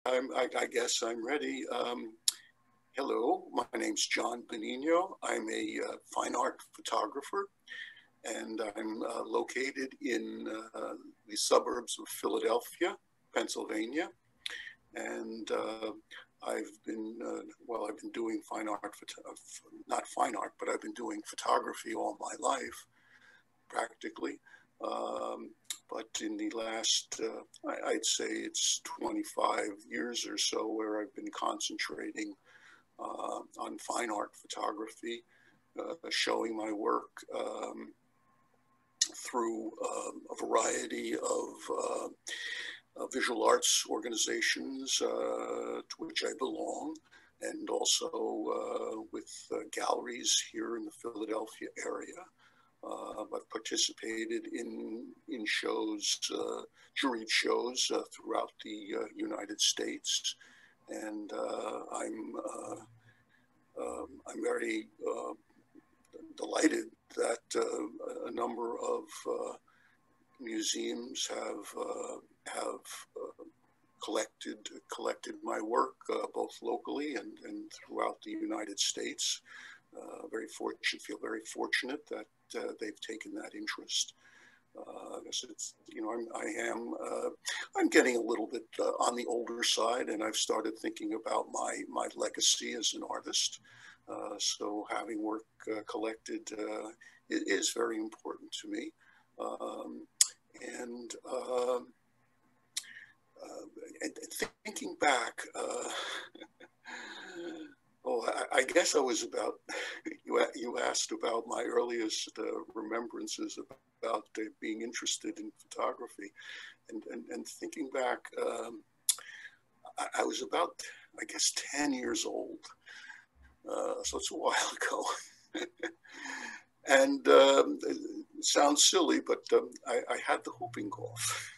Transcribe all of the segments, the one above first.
I guess I'm ready. Hello, my name's John Benigno. I'm a fine art photographer, and I'm located in the suburbs of Philadelphia, Pennsylvania. And I've been doing fine art, not fine art, but I've been doing photography all my life, practically. Um, but in the last, I'd say it's 25 years or so where I've been concentrating on fine art photography, showing my work through a variety of visual arts organizations to which I belong, and also with galleries here in the Philadelphia area. I've participated in shows, juried shows throughout the United States, and I'm very delighted that a number of museums have collected my work both locally and throughout the United States. Feel very fortunate that they've taken that interest. Because it's, I'm getting a little bit on the older side, and I've started thinking about my legacy as an artist. So having work collected is very important to me. Um, and, uh, and thinking back, oh, I guess I was about, you asked about my earliest remembrances about being interested in photography. And thinking back, I was about, I guess, 10 years old. So it's a while ago. And it sounds silly, but I had the whooping cough.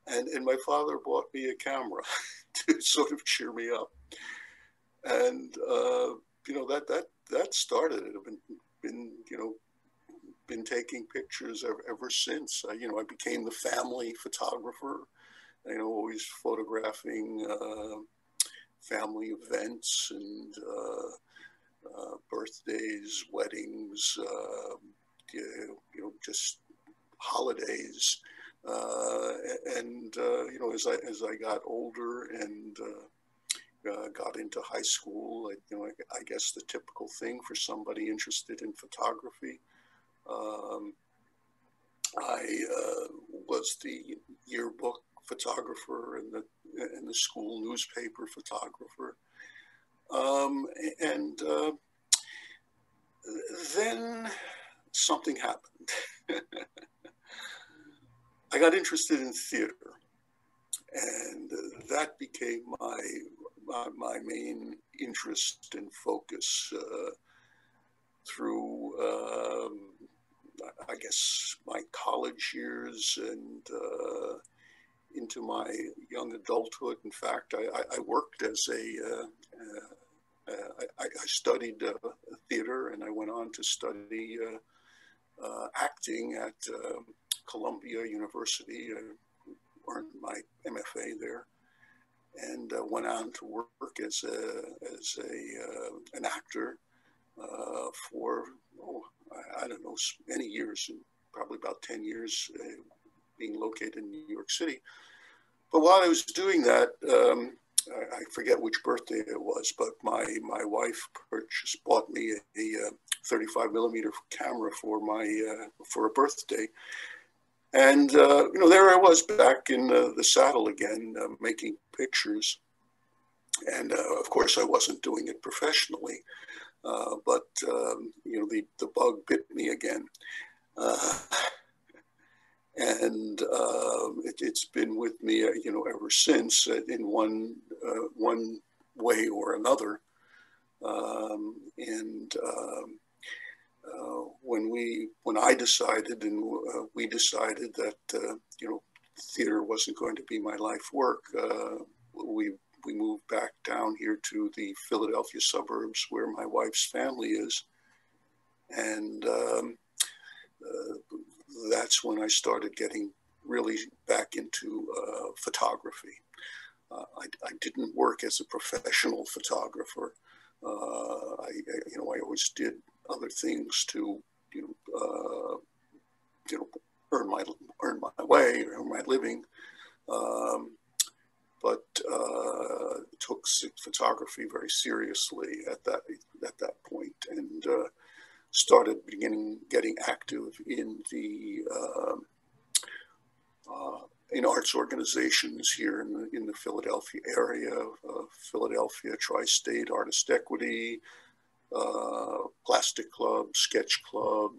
And my father bought me a camera to sort of cheer me up. And that started it. I've been taking pictures ever since. I became the family photographer. Always photographing family events and birthdays, weddings, just holidays. As I got older and got into high school, I guess the typical thing for somebody interested in photography. Um, I was the yearbook photographer and the school newspaper photographer. Um, and then something happened. I got interested in theater, and that became my main interest and focus through, I guess, my college years and into my young adulthood. In fact, I worked as I studied theater, and I went on to study acting at Columbia University. I earned my MFA there, and went on to work as an actor for I don't know, many years, probably about 10 years, being located in New York City. But while I was doing that, I forget which birthday it was, but my wife bought me a 35 millimeter camera for a birthday. And, there I was back in the saddle again, making pictures. And of course, I wasn't doing it professionally, but the bug bit me again. Uh, and it's been with me, ever since, in one way or another. And when I decided, and we decided that theater wasn't going to be my life work, we moved back down here to the Philadelphia suburbs where my wife's family is, and that's when I started getting really back into photography. I didn't work as a professional photographer. I always did other things to, earn my way, earn my living. But took photography very seriously at that point, and started getting active in the in arts organizations here in the Philadelphia area, Philadelphia Tri-State Artist Equity, Plastic Club, Sketch Club,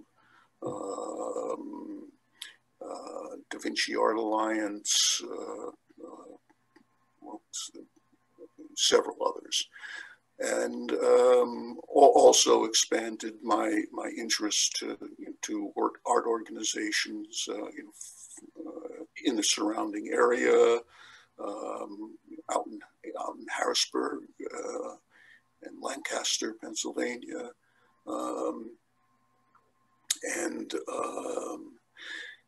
Da Vinci Art Alliance, several others, and also expanded my interest to art organizations in the surrounding area, out in Harrisburg and Lancaster, Pennsylvania, and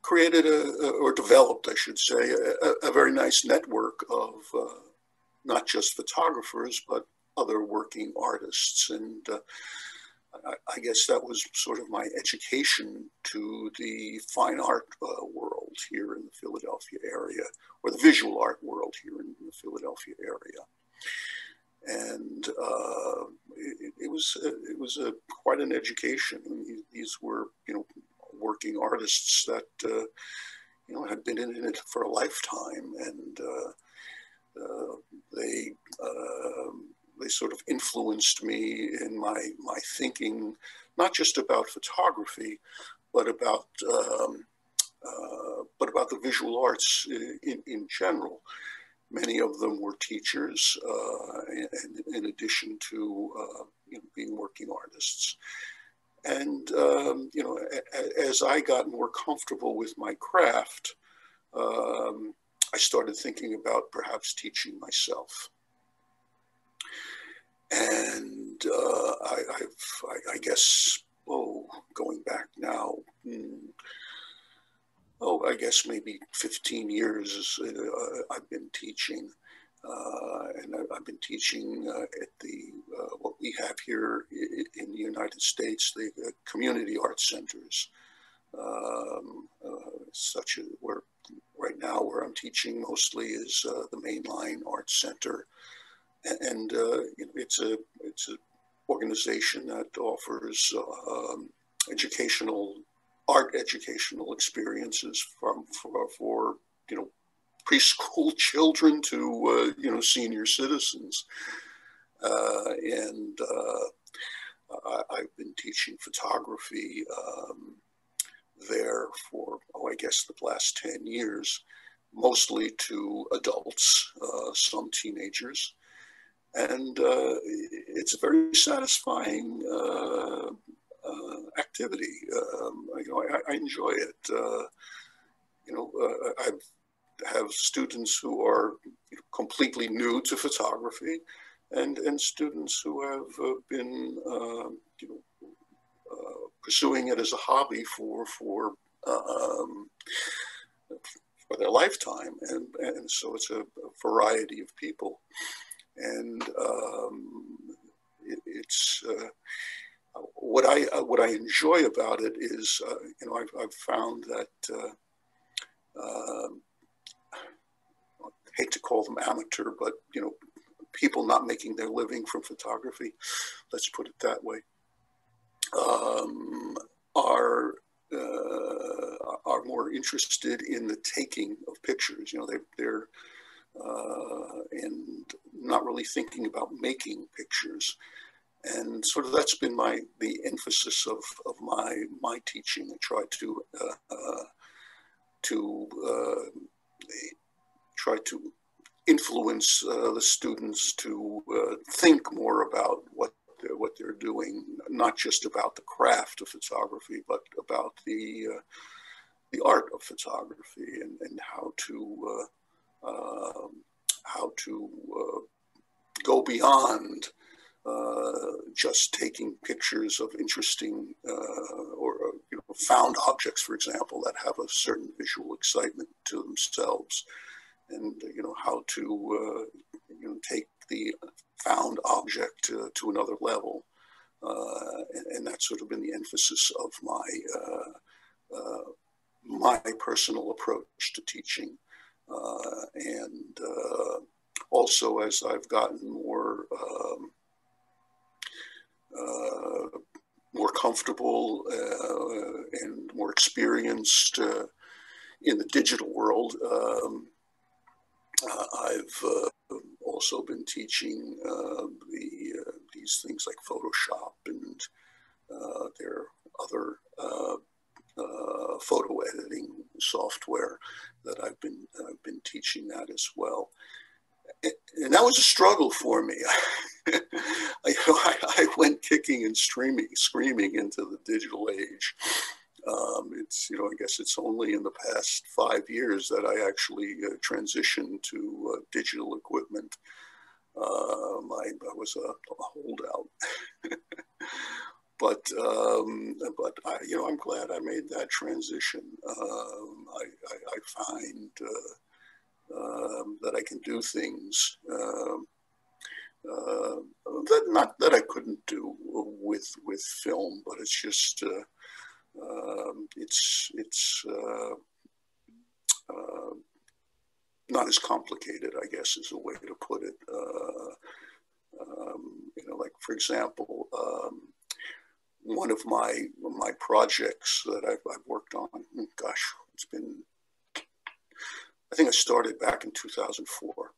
created or developed, I should say, a very nice network of not just photographers, but other working artists. And I guess that was sort of my education to the fine art world here in the Philadelphia area, or the visual art world here in the Philadelphia area. And it was quite an education. I mean, these were, working artists that, had been in it for a lifetime, and they sort of influenced me in my thinking, not just about photography, but about the visual arts in general. Many of them were teachers, in addition to being working artists. And as I got more comfortable with my craft, I started thinking about perhaps teaching myself. And I guess, going back now, I guess maybe 15 years I've been teaching. And I've been teaching at what we have here in the United States, the community art centers, where right now where I'm teaching mostly is the Mainline Art Center, and it's a organization that offers educational experiences for preschool children to senior citizens, and I've been teaching photography there for I guess the last 10 years, mostly to adults, some teenagers, and it's a very satisfying activity. I enjoy it. I have students who are completely new to photography, and students who have been pursuing it as a hobby for their lifetime, and so it's a variety of people, and it's what I enjoy about it is I've found that I hate to call them amateur, but people not making their living from photography, let's put it that way, are more interested in the taking of pictures. They're and not really thinking about making pictures. And sort of that's been the emphasis of my teaching. I try to influence the students to think more about what they're doing, not just about the craft of photography, but about the art of photography, and how to go beyond just taking pictures of interesting or found objects, for example, that have a certain visual excitement to themselves, and how to take the found object to another level, and that's sort of been the emphasis of my personal approach to teaching, and also as I've gotten more comfortable and more experienced in the digital world. I've also been teaching these things like Photoshop, and there are other photo editing software that I've been teaching that as well. And that was a struggle for me. I went kicking and screaming into the digital age. I guess it's only in the past 5 years that I actually transitioned to digital equipment. I was a holdout, but I'm glad I made that transition. I find that I can do things not that I couldn't do with film, but it's just it's not as complicated, I guess, is a way to put it. Like for example, one of my projects that I've worked on, gosh, it's been, I think I started back in 2004.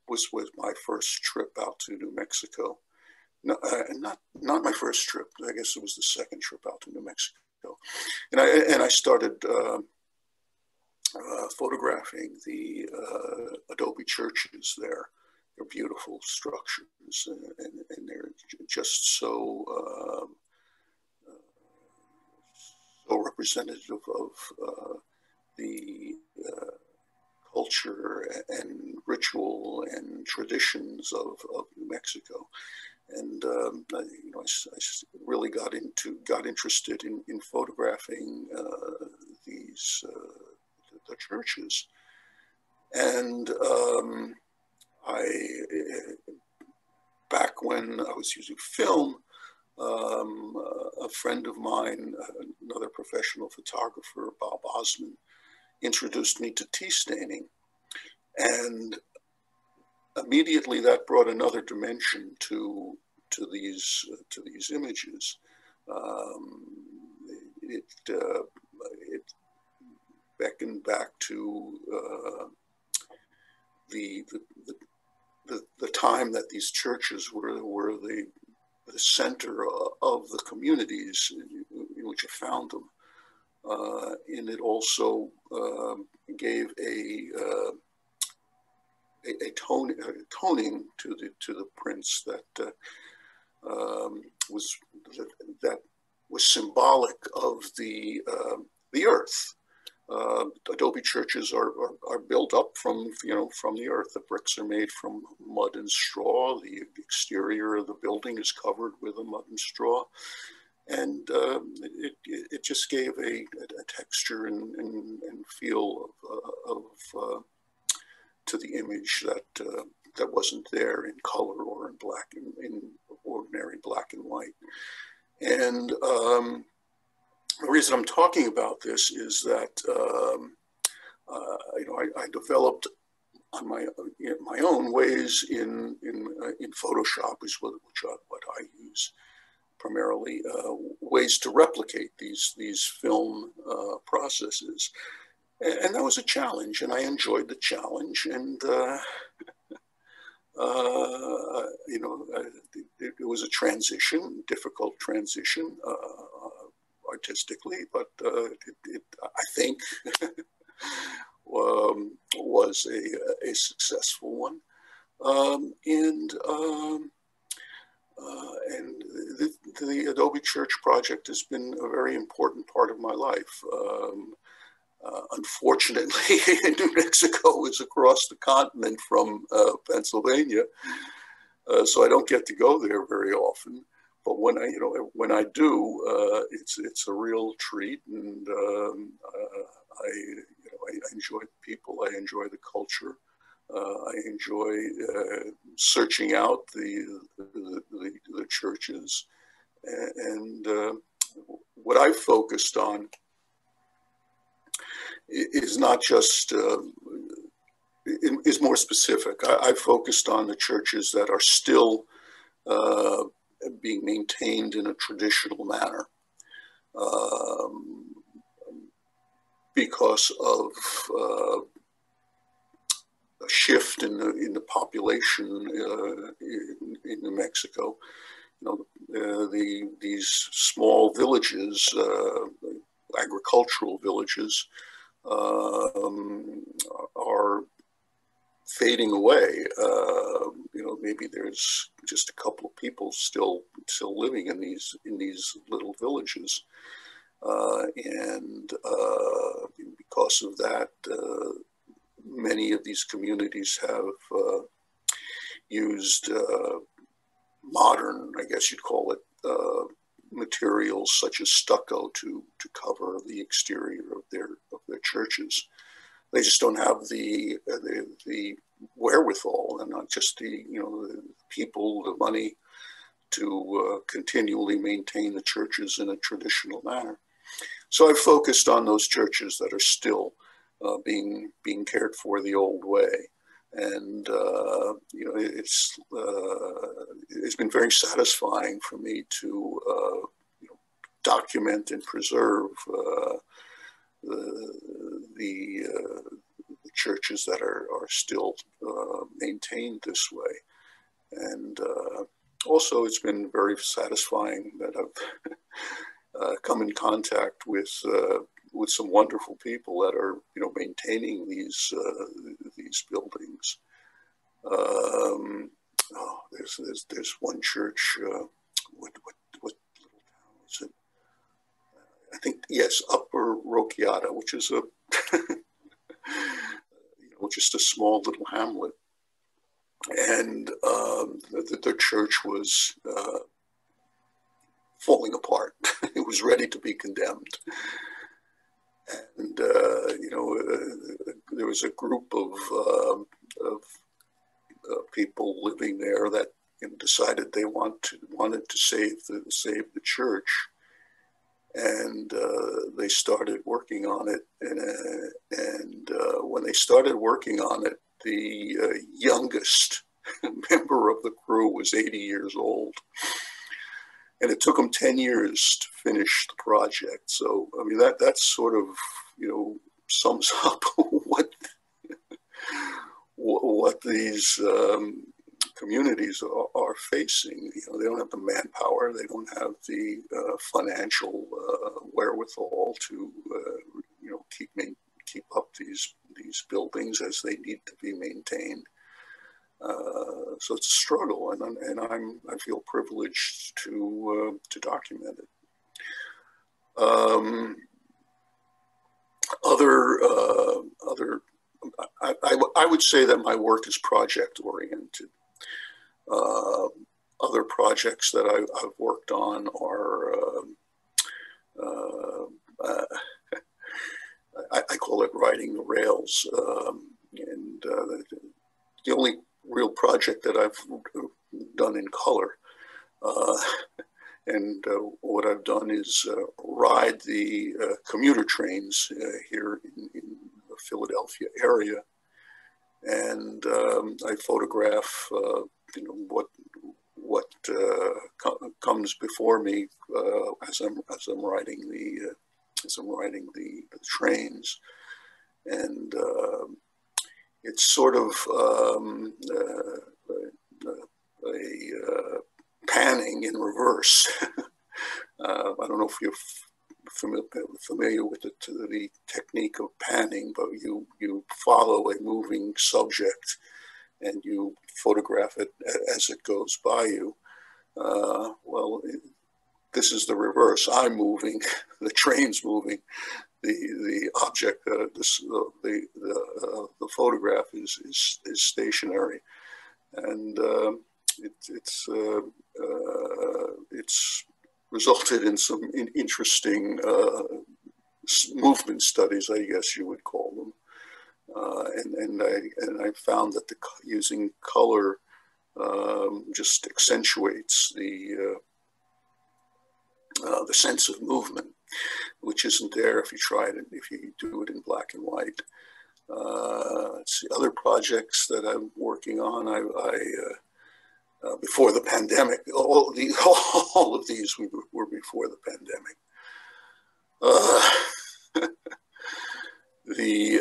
Was my first trip out to New Mexico. No, not my first trip. I guess it was the second trip out to New Mexico, and I started photographing the adobe churches there. They're beautiful structures, and they're just so representative of the culture and ritual and traditions of New Mexico. And I really got interested in photographing these the churches, and back when I was using film, a friend of mine, another professional photographer, Bob Osman, introduced me to tea staining, and immediately that brought another dimension to these images. It beckoned back to the time that these churches were the center of the communities in which I found them, and it also gave a toning to the prints that was symbolic of the earth. Adobe churches are built up from the earth. The bricks are made from mud and straw. The exterior of the building is covered with a mud and straw, and it just gave a texture and feel of to the image that wasn't there in color or in in ordinary black and white. And the reason I'm talking about this is that I developed on my own ways in Photoshop, is what I use primarily, ways to replicate these film processes. And that was a challenge, and I enjoyed the challenge. And it was a transition, difficult transition artistically, but I think was a successful one. And the Adobe Church project has been a very important part of my life. Unfortunately, New Mexico is across the continent from Pennsylvania, so I don't get to go there very often. But when I do, it's a real treat, and I enjoy the people, I enjoy the culture, I enjoy searching out the churches, and what I've focused on is not just, is more specific. I've focused on the churches that are still being maintained in a traditional manner because of a shift in the population in New Mexico. You know, these small villages, agricultural villages, are fading away. You know, maybe there's just a couple of people still living in these little villages, and because of that, many of these communities have used modern, I guess you'd call it, materials such as stucco to cover the exterior of their churches. They just don't have the wherewithal, and not just the people, the money to continually maintain the churches in a traditional manner. So I've focused on those churches that are still being cared for the old way, and you know, it's been very satisfying for me to you know, document and preserve the churches that are still maintained this way. And also, it's been very satisfying that I've come in contact with some wonderful people that are, you know, maintaining these buildings. Oh, there's one church. What little town is it? I think, yes, Upper Roquiata, which is a you know, just a small little hamlet, and the church was falling apart. It was ready to be condemned, and you know, there was a group of people living there that, you know, decided they wanted to save the church. And they started working on it, and when they started working on it, the youngest member of the crew was 80 years old, and it took them 10 years to finish the project. So I mean, that sort of, you know, sums up what these communities are facing. You know, they don't have the manpower, they don't have the financial wherewithal to you know, keep up these buildings as they need to be maintained. So it's a struggle, and I feel privileged to document it. I would say that my work is project oriented. Other projects that I've worked on are, I call it riding the rails. And the only real project that I've done in color, and what I've done is ride the commuter trains here in the Philadelphia area. And I photograph, you know, what comes before me as I'm riding the trains, and it's sort of a panning in reverse. I don't know if you're familiar with the technique of panning, but you follow a moving subject and you photograph it as it goes by you. Well, this is the reverse. I'm moving, the train's moving, the object, the photograph is stationary, and it's resulted in some interesting movement studies, I guess you would call them. and I found that using color just accentuates the sense of movement, which isn't there if you if you do it in black and white. Let's see, other projects that I'm working on. Before the pandemic, all of these were before the pandemic. The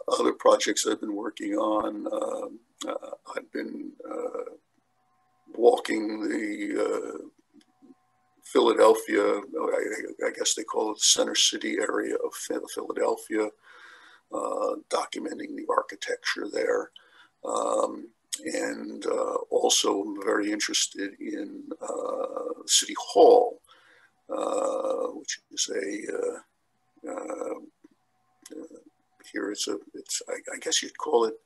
other projects I've been working on, I've been walking the Philadelphia, I guess they call it the Center City area of Philadelphia, documenting the architecture there. And also I'm very interested in City Hall, which is here it's I guess you'd call it,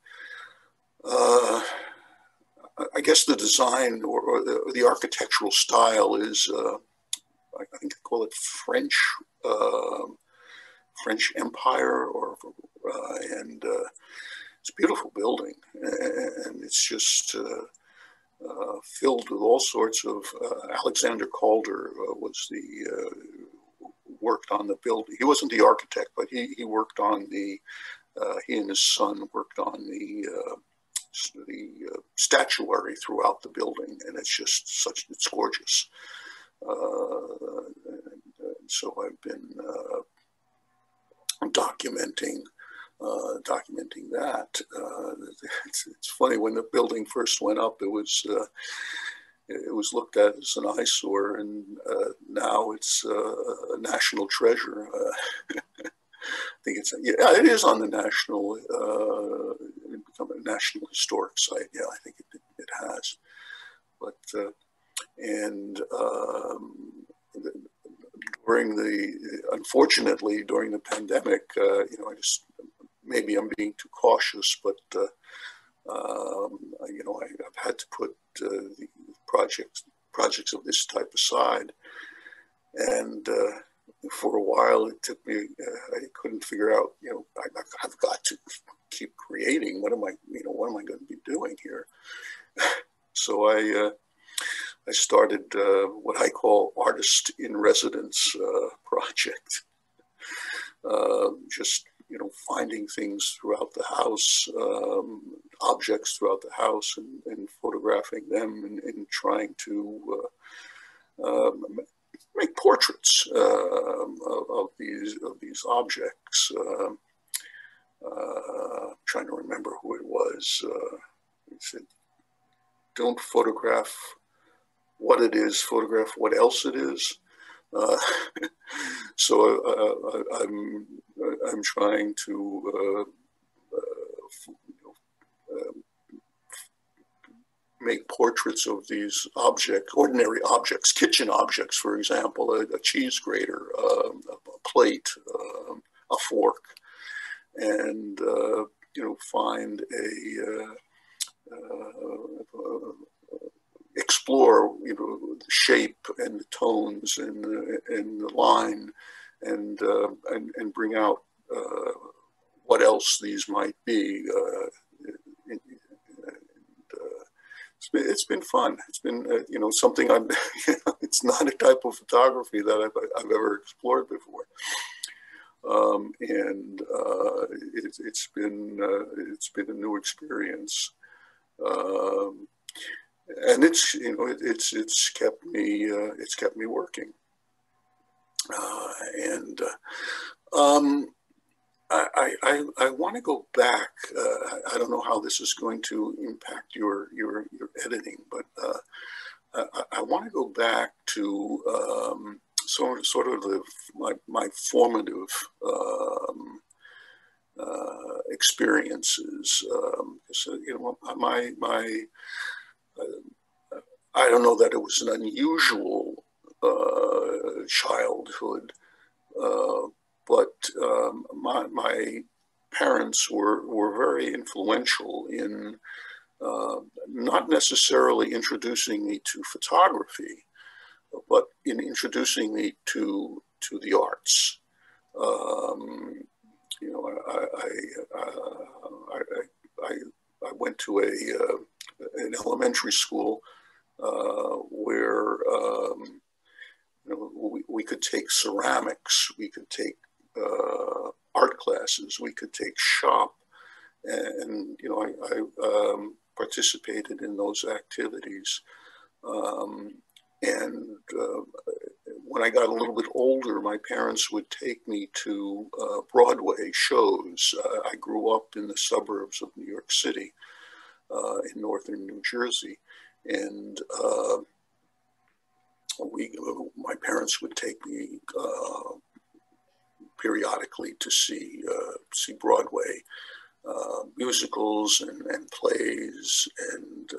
I guess the design or the architectural style is, I think they call it French Empire, and it's a beautiful building, and it's just filled with all sorts of. Alexander Calder worked on the building. He wasn't the architect, but he worked on the. He and his son worked on the statuary throughout the building, and it's just it's gorgeous. So I've been documenting that. It's funny, when the building first went up, it was looked at as an eyesore, and now it's a national treasure. I think it is on the national, become a national historic site. Yeah, I think it has. But unfortunately, during the pandemic, maybe I'm being too cautious, but I've had to put the projects of this type aside, and for a while it took me. I couldn't figure out. I've got to keep creating. What am I going to be doing here? So I started what I call Artist in Residence project. Just finding things throughout the house, objects throughout the house, and photographing them, and trying to make portraits of these objects. Trying to remember who it was. He said, "Don't photograph what it is, photograph what else it is." So I'm trying to make portraits of these ordinary objects, kitchen objects, for example, a cheese grater, a plate, a fork, and find explore the shape and the tones and the line, and bring out what else these might be. It's been fun. It's been something I'm. It's not a type of photography that I've ever explored before, and it's been a new experience. And it's kept me working, and I want to go back. I don't know how this is going to impact your editing, but I want to go back to sort of my formative experiences. So, I don't know that it was an unusual childhood, but my parents were very influential in not necessarily introducing me to photography, but in introducing me to the arts. you know, I, I went to an elementary school where you know, we could take ceramics, we could take art classes, we could take shop, and you know, I participated in those activities. And when I got a little bit older, my parents would take me to Broadway shows. I grew up in the suburbs of New York City, in northern New Jersey, and my parents would take me periodically to see Broadway musicals and plays, and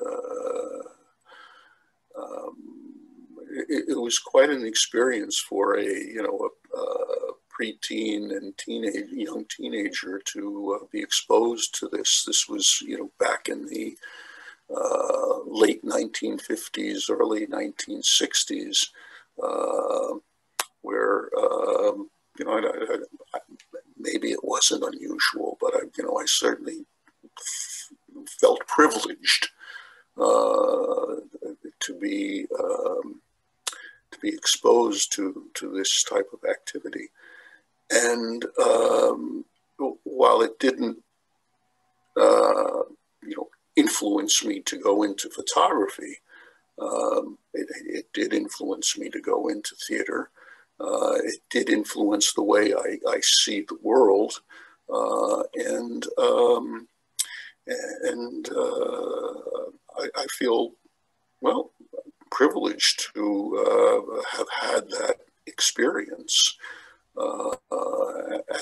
it was quite an experience for a preteen and young teenager to be exposed to this. This was back in the late 1950s, early 1960s, where maybe it wasn't unusual, but I certainly felt privileged to be exposed to this type of activity. And while it didn't influence me to go into photography, it did influence me to go into theater. It did influence the way I see the world, and I feel, well, privileged to have had that experience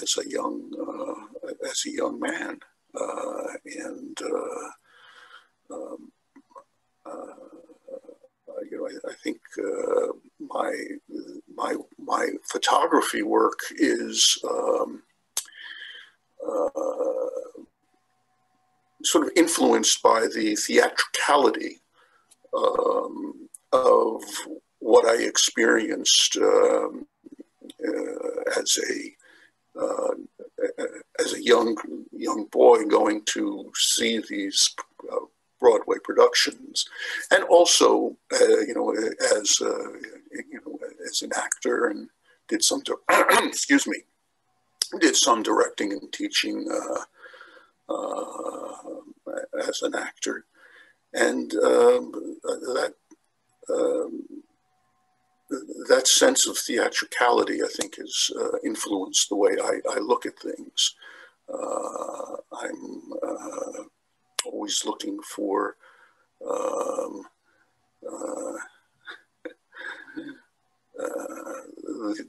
as a young man, and I think my photography work is sort of influenced by the theatricality of what I experienced as a young boy going to see these Broadway productions, and also as an actor, and did some excuse me, did some directing and teaching as an actor, and that sense of theatricality, I think, has influenced the way I look at things. I'm always looking for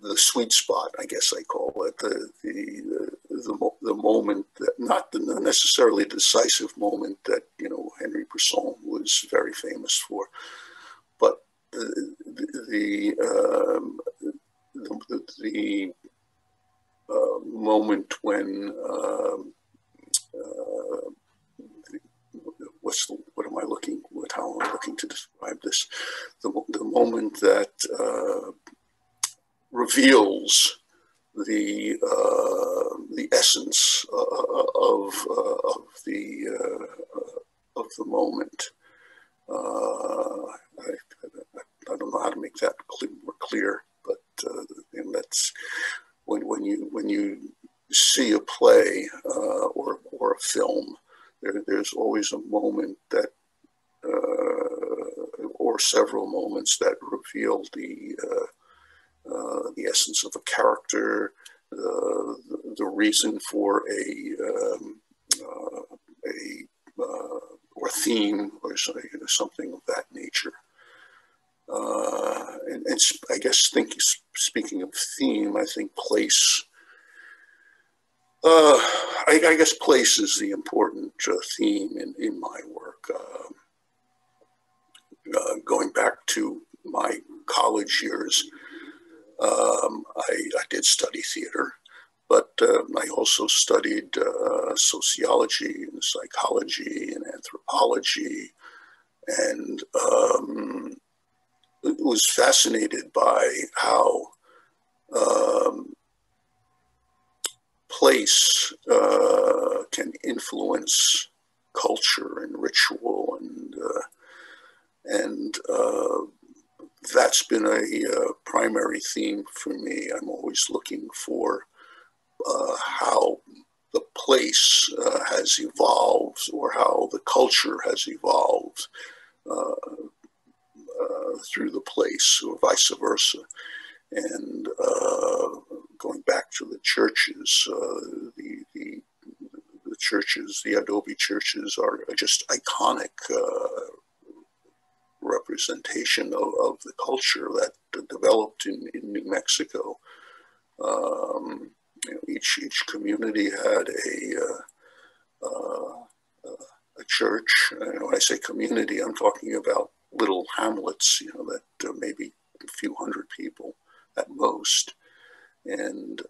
the sweet spot, I guess I call it, the moment that, not the necessarily decisive moment that Henry Bresson was very famous for, but the moment when how am I looking to describe this? The moment that reveals the essence of the moment. I don't know how to make that more clear, but that's when you see a play or a film, there's always a moment that, or several moments that reveal the essence of a character, the reason for or theme, or something of that nature. And I guess speaking of theme, I think place. I guess place is the important theme in my work. Going back to my college years, I did study theater, but I also studied sociology and psychology and anthropology, and was fascinated by how place can influence culture and ritual, and that's been a primary theme for me. I'm always looking for how the place has evolved, or how the culture has evolved through the place, or vice versa. And going back to the churches, the churches, the adobe churches are just iconic representation of the culture that developed in New Mexico. You know, each community had a church. When I say community, I'm talking about little hamlets, you know, that maybe a few hundred people at most. And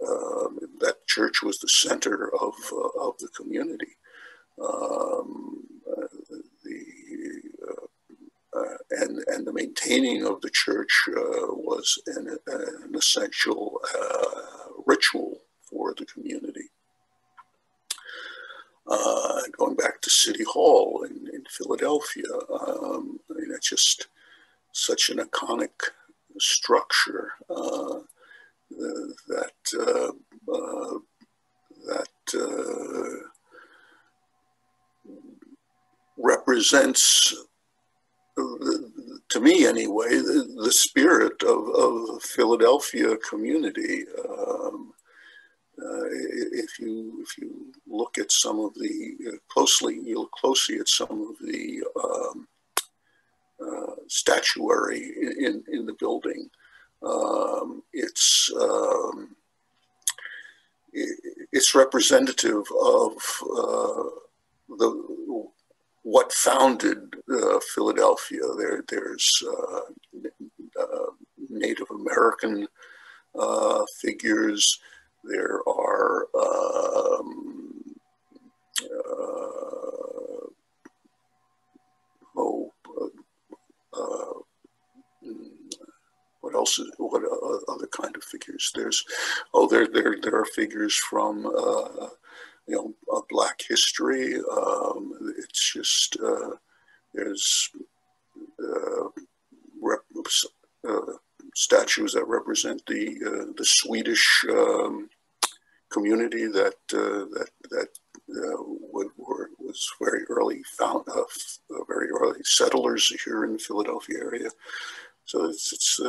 that church was the center of the community. And the maintaining of the church was an essential ritual for the community. Going back to City Hall in Philadelphia, I mean, it's just such an iconic structure that represents, to me anyway, the spirit of Philadelphia community. If you look at some of the you look closely at some of the statuary in the building, it's representative of what founded Philadelphia. There's Native American figures. There are what else? What other kind of figures? There's there are figures from you know, Black history. It's just there's statues that represent the Swedish community that was very early very early settlers here in the Philadelphia area. So it's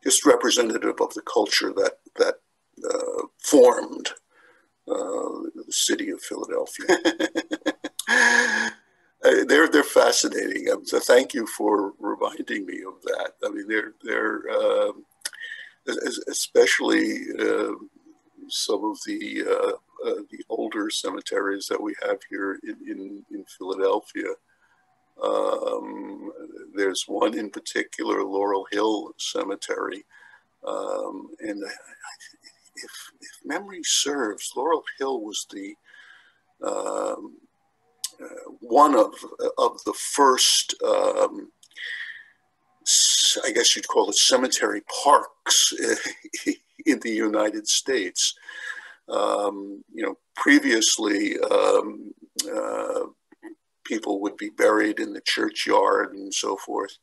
just representative of the culture that formed the city of Philadelphia. They're fascinating. So thank you for reminding me of that. I mean, they're especially some of the older cemeteries that we have here in Philadelphia. There's one in particular, Laurel Hill Cemetery, and if memory serves, Laurel Hill was the one of the first, I guess you'd call it, cemetery parks in the United States. You know, previously, people would be buried in the churchyard and so forth.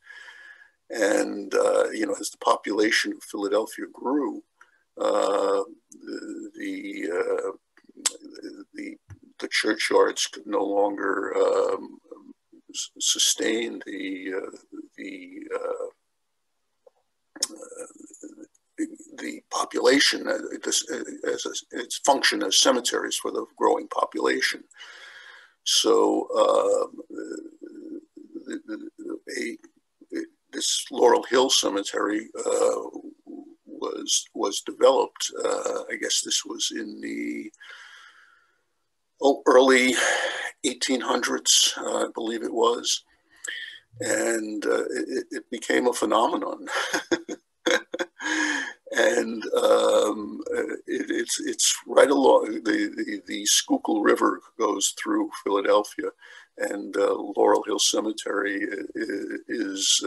And, you know, as the population of Philadelphia grew, the churchyards could no longer sustain the population as its function as cemeteries for the growing population. So this Laurel Hill Cemetery was developed. I guess this was in the early 1800s, I believe it was, and it became a phenomenon. And it's right along the Schuylkill River goes through Philadelphia, and Laurel Hill Cemetery is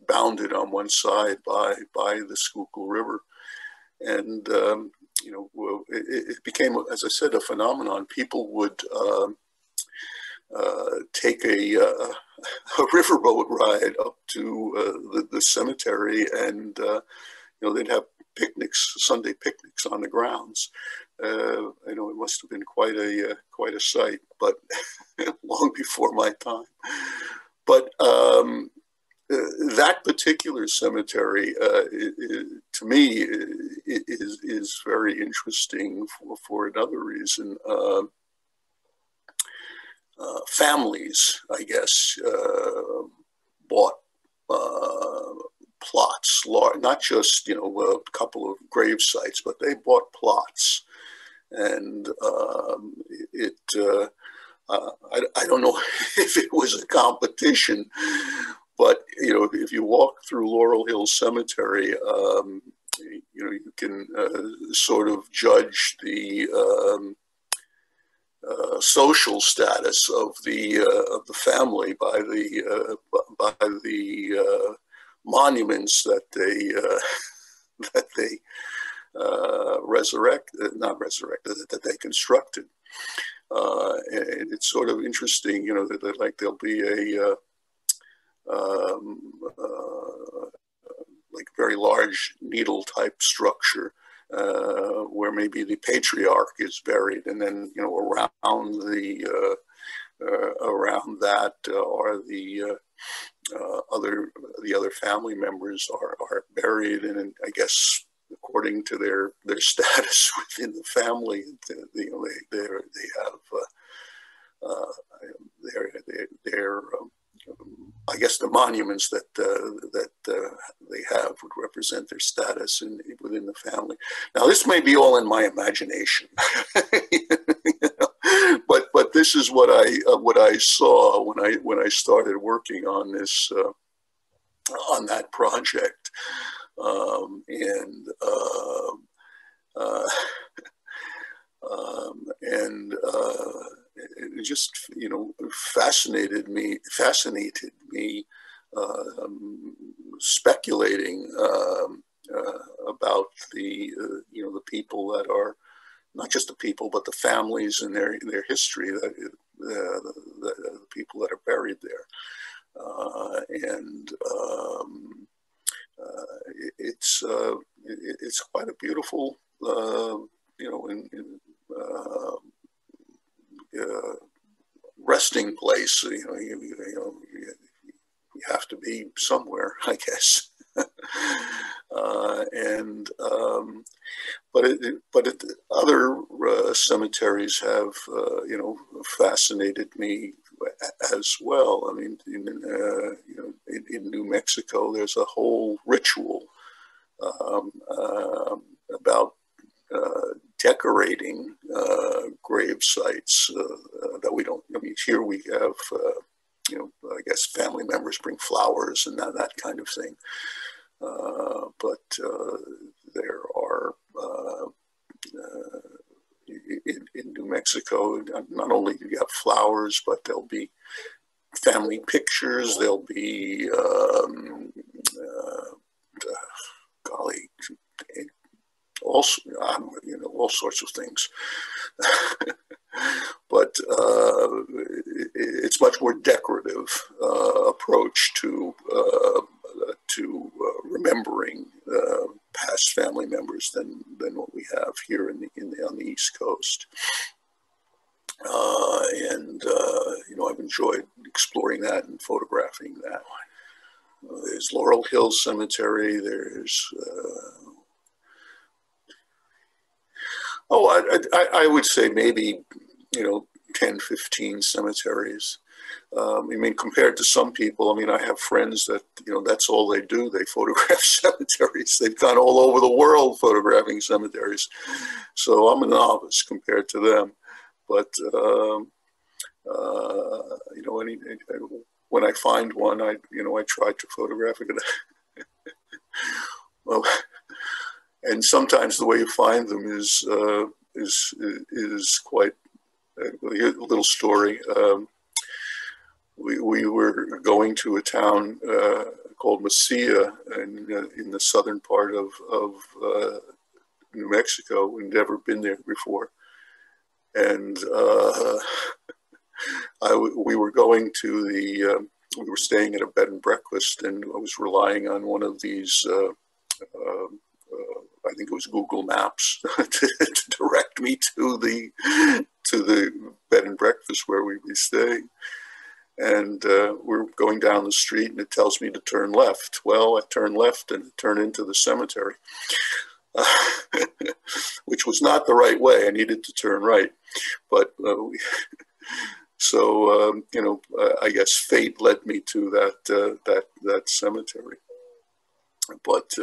bounded on one side by the Schuylkill River, And well, it became, as I said, a phenomenon. People would take a riverboat ride up to the cemetery, and they'd have picnics, Sunday picnics on the grounds. I know it must have been quite a sight, but long before my time. But that particular cemetery, to me, is very interesting for another reason. Families, I guess, bought plots, not just a couple of grave sites, but they bought plots, and I don't know if it was a competition, but if you walk through Laurel Hill Cemetery, you can sort of judge the social status of the family by the monuments that they that they constructed. And it's sort of interesting, that there'll be a like very large needle type structure where maybe the patriarch is buried, and then around that are the other family members are buried, and I guess according to their status within the family, they have their I guess the monuments that they have would represent their status within the family. Now, this may be all in my imagination, but this is what I saw when I started working on this on that project, it just fascinated me speculating about the people that are not just the people, but the families and their history, the people that are buried there, and it's quite a beautiful resting place. You have to be somewhere, I guess. But other cemeteries have fascinated me as well. I mean, in New Mexico, there's a whole ritual about decorating grave sites that we don't. I mean, here we have, I guess family members bring flowers and that kind of thing. But there are in New Mexico, not only do you have flowers, but there'll be family pictures. There'll be golly, also all sorts of things. But it's much more decorative approach to remembering past family members than what we have here on the East Coast. And I've enjoyed exploring that and photographing that. There's Laurel Hill Cemetery. There's I would say maybe 10, 15 cemeteries. I mean, compared to some people, I mean, I have friends that, that's all they do. They photograph cemeteries. They've gone all over the world photographing cemeteries. So I'm a novice compared to them. But, when I find one, I try to photograph it. Well, and sometimes the way you find them is quite a little story. We were going to a town called Mesilla in the southern part of New Mexico. We'd never been there before. And we were going to we were staying at a bed and breakfast, and I was relying on one of these, I think it was Google Maps, to direct me to the bed and breakfast where we'd be staying. And we're going down the street, and it tells me to turn left. Well, I turned left and turned into the cemetery, which was not the right way. I needed to turn right. But I guess fate led me to that cemetery. But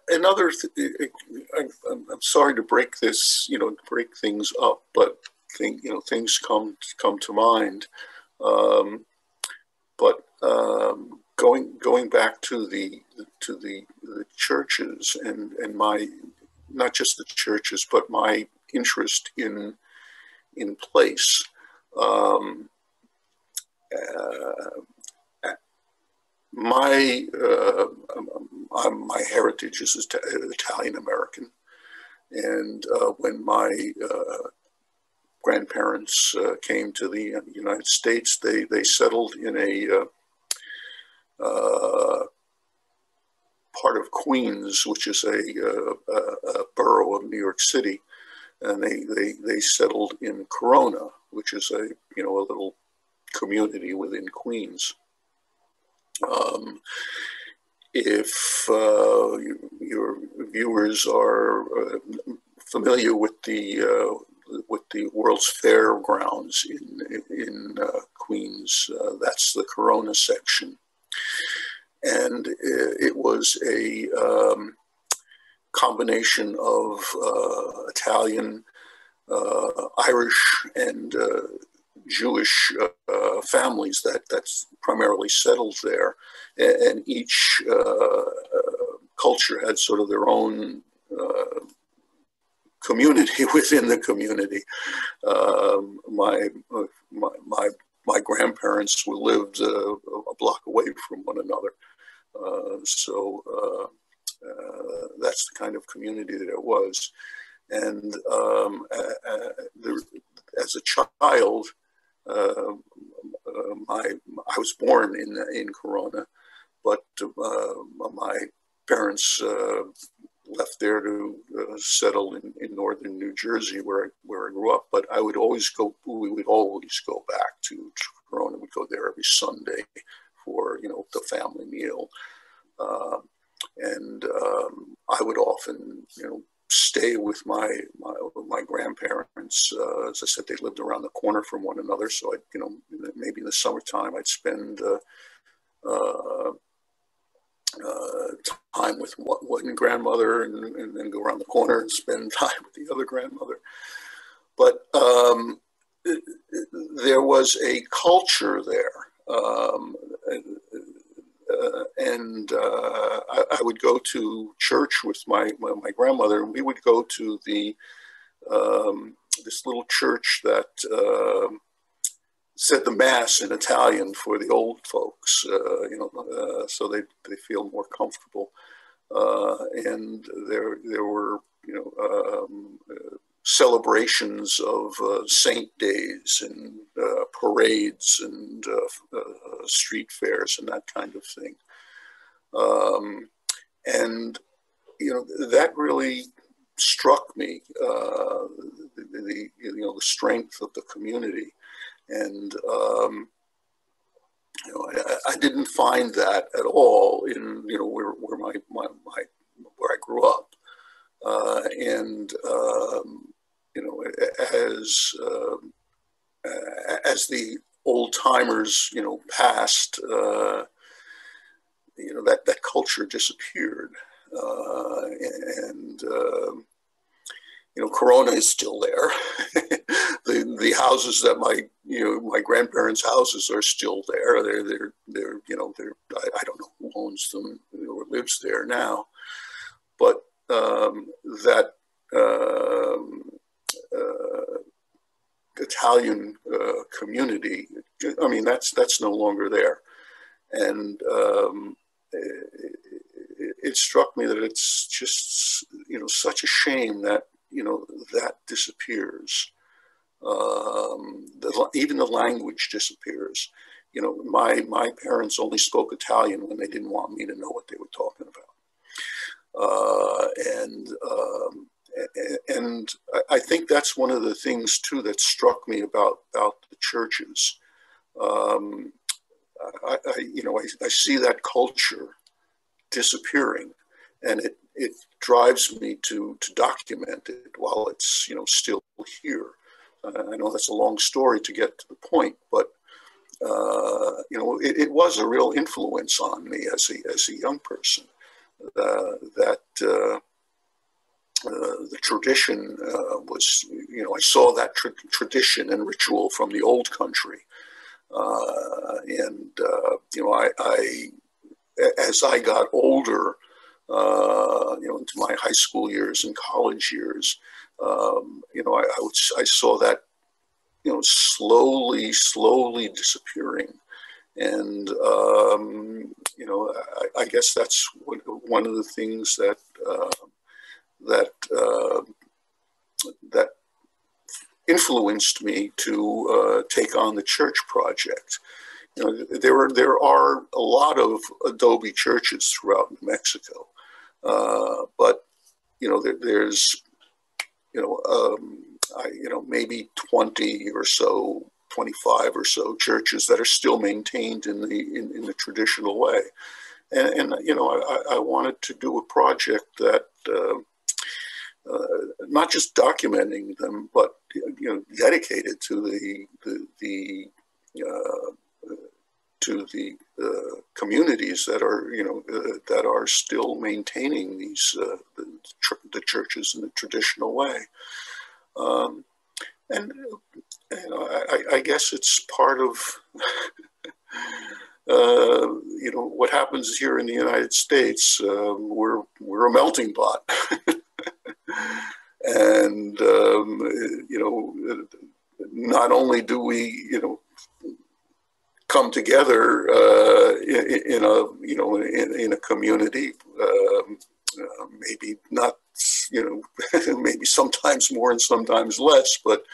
another, I'm sorry to break this, break things up, but things come to mind. Going back to the churches and my, not just the churches, but my interest in place. My heritage is Italian American, and when my grandparents came to the United States, they settled in a part of Queens, which is a borough of New York City, and they settled in Corona, which is a little community within Queens. If your viewers are familiar with the World's Fair grounds in Queens, that's the Corona section, and it was a combination of Italian, Irish, and Jewish families that's primarily settled there, and each culture had sort of their own community within the community. My grandparents lived a block away from one another, so that's the kind of community that it was. And as a child, I was born in Corona, but my parents left there to settle in northern New Jersey, where I grew up. But we would always go back to Corona. We'd go there every Sunday for the family meal, and I would often stay with my grandparents. As I said, they lived around the corner from one another, so maybe in the summertime I'd spend time with one grandmother, and then go around the corner and spend time with the other grandmother. But there was a culture there, and I would go to church with my grandmother, and we would go to this little church that said the Mass in Italian for the old folks, so they feel more comfortable. And there were celebrations of saint days and parades and street fairs and that kind of thing. And that really struck me, the strength of the community. And I didn't find that at all in where I grew up. And as the old timers passed, that culture disappeared, and Corona is still there. The houses that my grandparents' houses are still there. They're I don't know who owns them or lives there now, but that Italian community, I mean, that's no longer there. And it struck me that it's just, such a shame that, that disappears. Even the language disappears. My parents only spoke Italian when they didn't want me to know what they were talking about. And I think that's one of the things too that struck me about the churches. I see that culture disappearing, and it drives me to document it while it's still here. I know that's a long story to get to the point, but it was a real influence on me as a young person. That the tradition was, I saw that tradition and ritual from the old country, as I got older, into my high school years and college years, I saw that, slowly disappearing. And, I guess that's one of the things that influenced me to take on the church project. There are a lot of adobe churches throughout New Mexico, but there's maybe 20 or so, 25 or so churches that are still maintained in the traditional way, and I wanted to do a project that not just documenting them, but dedicated to the communities that are still maintaining these the churches in the traditional way, and I guess it's part of what happens here in the United States. We're a melting pot. And not only do we come together in a community, maybe not, maybe sometimes more and sometimes less, but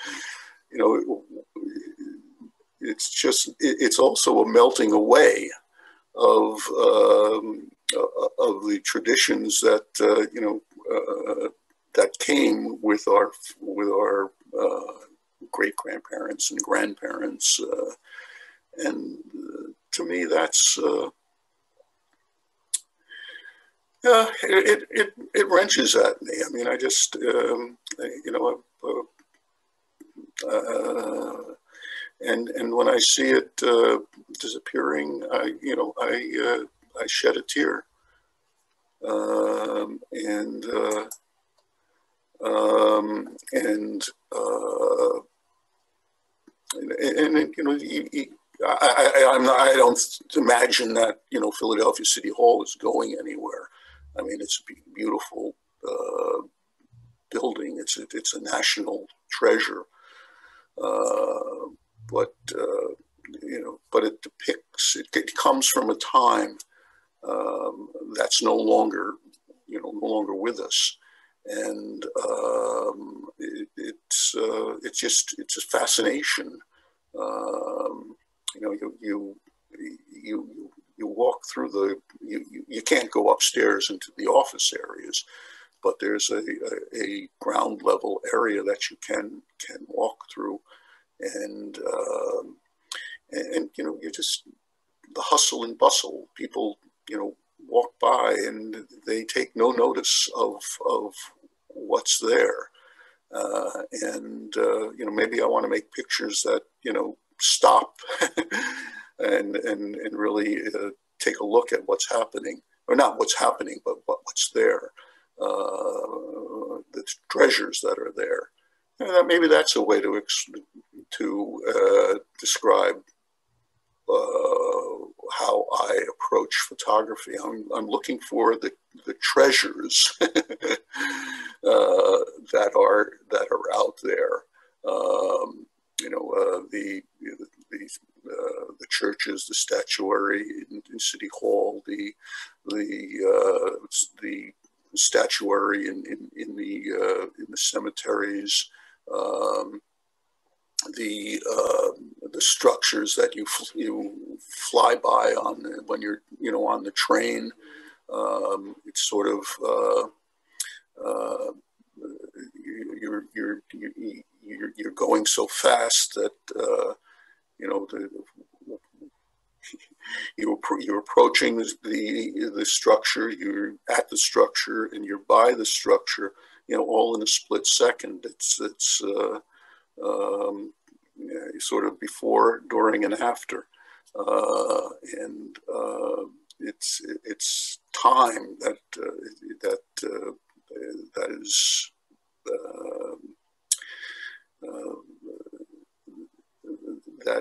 it's also a melting away of the traditions that that came with our great grandparents and grandparents, and to me that's it wrenches at me. I mean, I just and when I see it disappearing, I shed a tear, I don't imagine that Philadelphia City Hall is going anywhere. I mean, it's a beautiful building. It's a national treasure, but it depicts. It comes from a time that's no longer with us, and it's a fascination. You walk through you can't go upstairs into the office areas, but there's a ground level area that you can walk through, and you just, the hustle and bustle, people walk by and they take no notice of what's there, and maybe I want to make pictures that stop and really take a look at what's happening, or not what's happening, but what's there, the treasures that are there. And maybe that's a way to describe how I approach photography. I'm looking for the treasures that are out there. the churches, the statuary in City Hall, the statuary in the cemeteries, the structures that you fly by on when you're on the train. It's sort of you're going so fast that you're approaching the structure, you're at the structure, and you're by the structure, all in a split second. It's sort of before, during, and after, and it's time that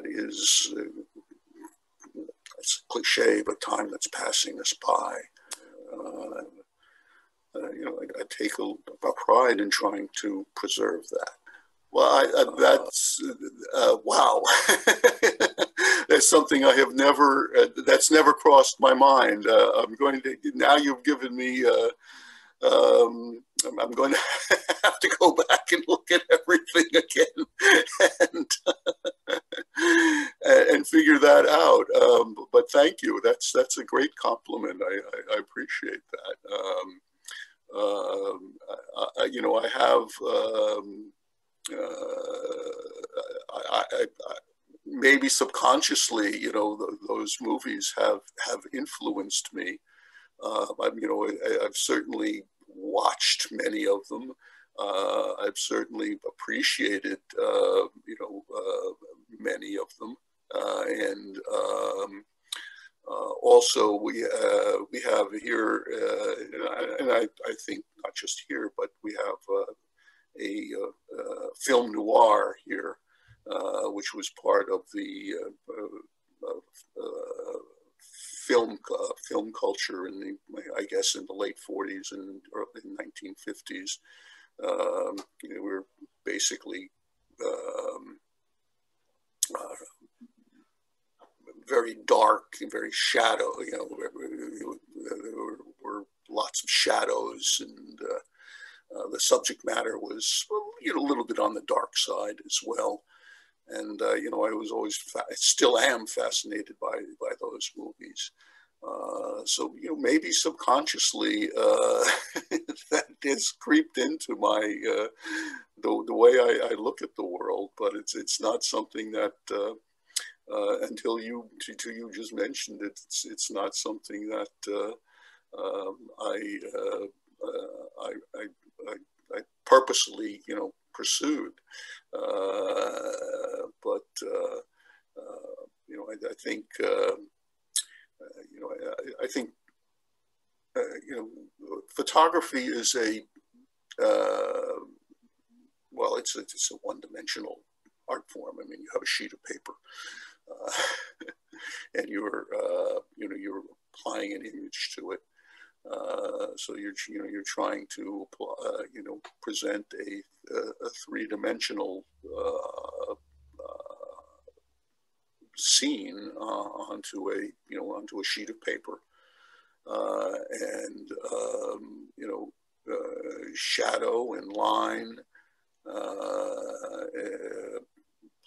is it's a cliche, but time that's passing us by. I take a pride in trying to preserve that. Well, that's wow. That's something I have never. That's never crossed my mind. I'm going to now. You've given me. I'm going to have to go back and look at everything again and figure that out. But thank you. That's a great compliment. I appreciate that. I have. Maybe subconsciously, those movies have influenced me. I've certainly watched many of them. I've certainly appreciated, many of them, and also we have here, and I think not just here, but we have a film noir here, which was part of the film culture in I guess in the late 40s and early 1950s. We're basically very dark and very shadow. There were lots of shadows, and the subject matter was a little bit on the dark side as well. And I was always, still am fascinated by those movies. So maybe subconsciously that has creeped into my the way I look at the world. But it's not something that until you just mentioned it, it's not something that I purposely pursued. But I think I think photography is a well, it's a one-dimensional art form. I mean, you have a sheet of paper, and you're applying an image to it. So you're trying to present a three-dimensional scene onto a sheet of paper, and shadow and line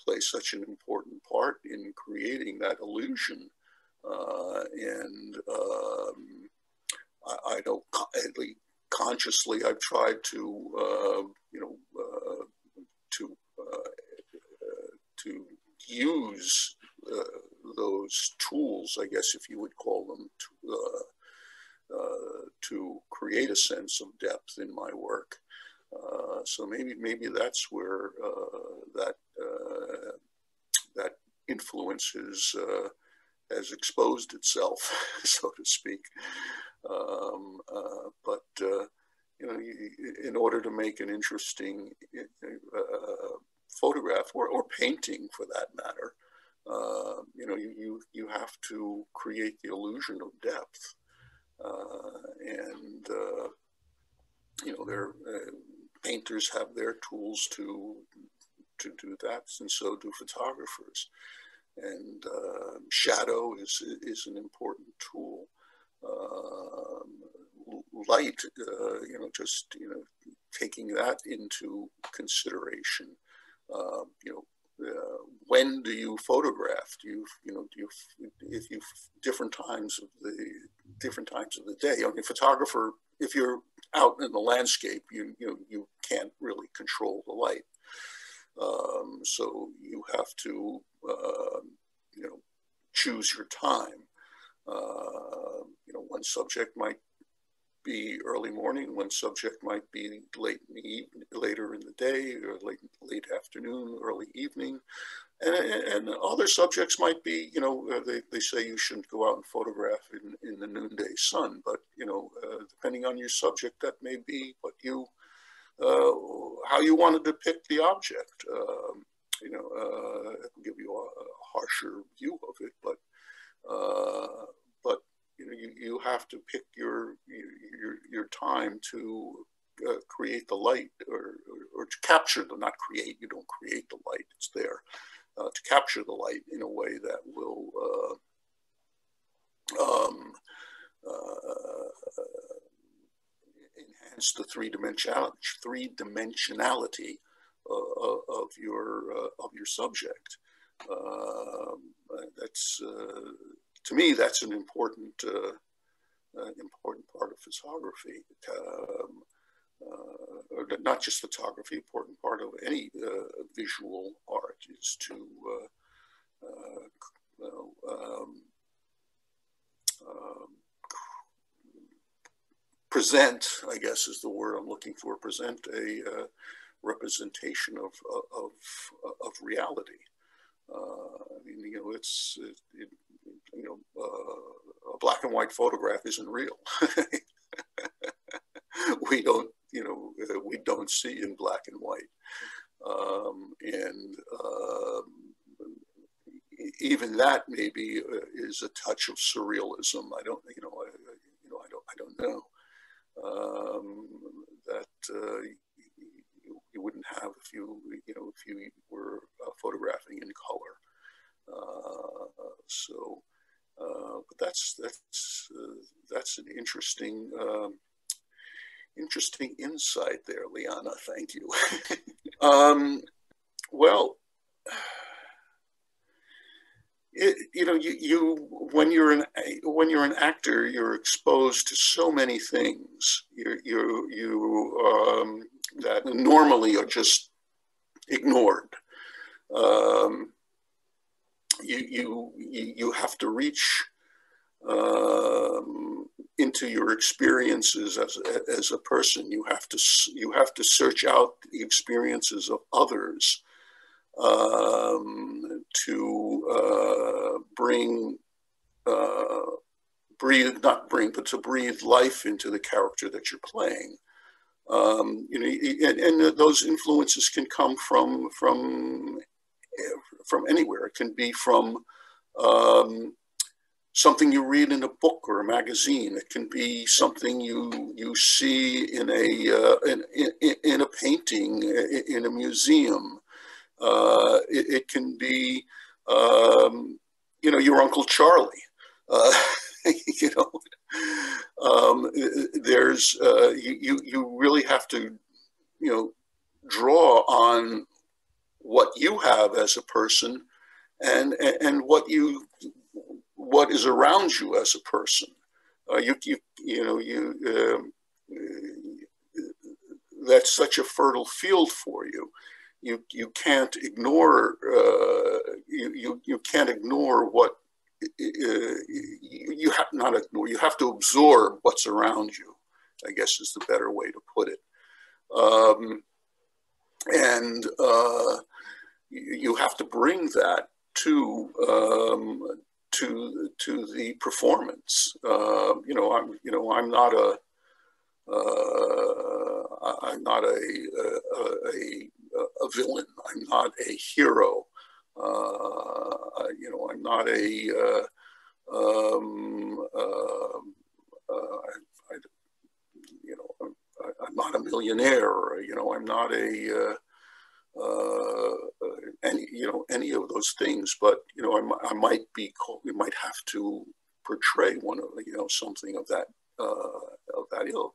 play such an important part in creating that illusion, and I don't, at least consciously, I've tried to use those tools, I guess, if you would call them, to create a sense of depth in my work. So maybe that's where that influence has exposed itself, so to speak. But in order to make an interesting photograph or painting, for that matter, you have to create the illusion of depth, and painters have their tools to do that, and so do photographers. and shadow is an important tool. Light, just taking that into consideration. When do you photograph? If you different times of the day? I mean, photographer, if you're out in the landscape, you can't really control the light. So you have to, choose your time. One subject might be early morning, one subject might be later in the day, or late afternoon, early evening, and other subjects might be, they say you shouldn't go out and photograph in the noonday sun, but depending on your subject, that may be what you how you want to depict the object. I can give you a harsher view of it, but you have to pick your time to create the light, or to capture the, not create. You don't create the light; it's there. To capture the light in a way that will enhance the three-dimensionality of your subject. That's to me, that's an important part of photography. Not just photography, important part of any visual art is to present, I guess is the word I'm looking for, present a representation of reality. I mean, a black and white photograph isn't real. We don't see in black and white, and even that maybe is a touch of surrealism. I don't know that you wouldn't have if you were photographing in color. But that's an interesting insight there, Liana. Thank you. Well, when you're an actor, you're exposed to so many things. That normally are just ignored. You have to reach into your experiences as a person. You have to search out the experiences of others to breathe life into the character that you're playing. And those influences can come from anywhere. It can be from something you read in a book or a magazine. It can be something you see in a painting in a museum. It can be your Uncle Charlie. There's you really have to draw on what you have as a person and what is around you as a person. That's such a fertile field for you. You can't ignore you can't ignore what you have not ignore. You have to absorb what's around you, I guess is the better way to put it. And you have to bring that to the performance. I'm not a villain. I'm not a hero. I'm not I'm not a millionaire. I'm not a any of those things. But I might be called, we might have to portray one of something of that ilk,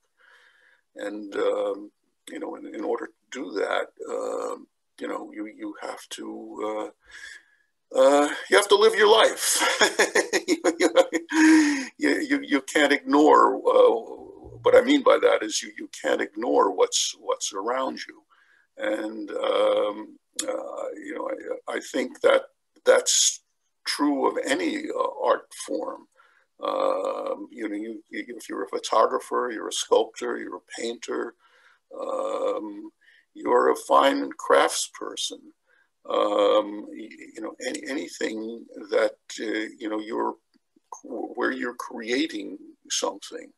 and in order to do that, you have to. You have to live your life. You can't ignore. What I mean by that is you can't ignore what's around you, and I think that that's true of any art form. If you're a photographer, you're a sculptor, you're a painter, you're a fine craftsperson. Anything that you're where you're creating something.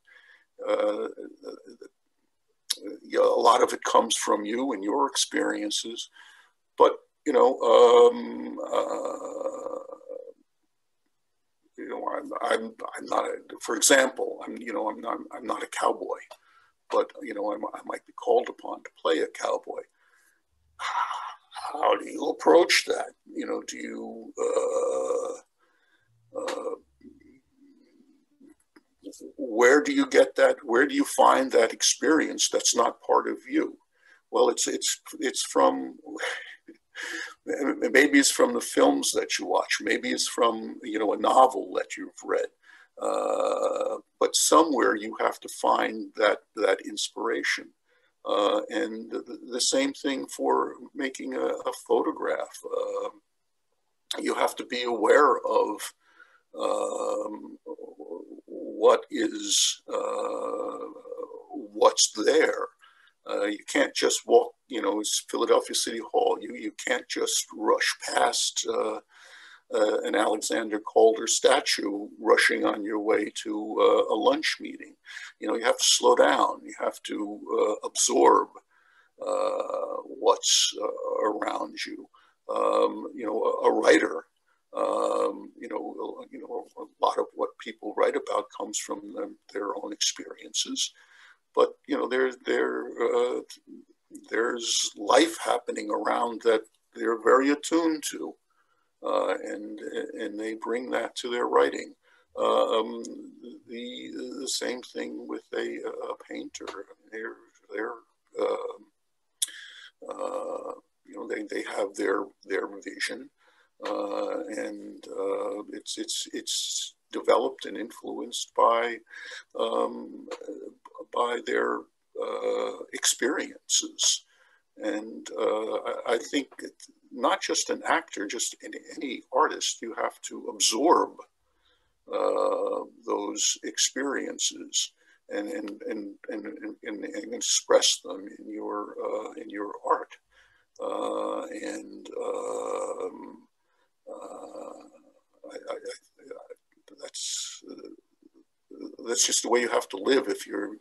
A lot of it comes from you and your experiences, but I'm not. For example, I'm not a cowboy, but I might be called upon to play a cowboy. How do you approach that? Do you where do you get that? Where do you find that experience that's not part of you? Well, it's from maybe it's from the films that you watch. Maybe it's from a novel that you've read. But somewhere you have to find that inspiration. And the same thing for making a photograph. You have to be aware of what's there. You can't just walk, it's Philadelphia City Hall. You can't just rush past an Alexander Calder statue rushing on your way to a lunch meeting. You have to slow down. You have to absorb what's around you. A writer, a lot of what people write about comes from their own experiences. But there's life happening around that they're very attuned to. And they bring that to their writing. The same thing with a painter. They have their vision, and it's developed and influenced by their experiences. And I think not just an actor, just any artist, you have to absorb those experiences and express them in your art. That's just the way you have to live if you're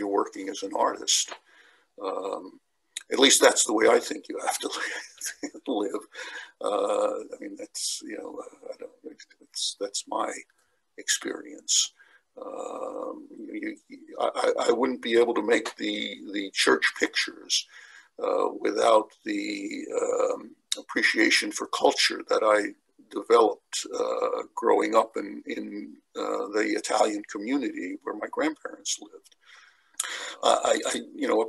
working as an artist. At least that's the way I think you have to live. I mean, that's my experience. I wouldn't be able to make the church pictures without the appreciation for culture that I developed growing up in the Italian community where my grandparents lived. I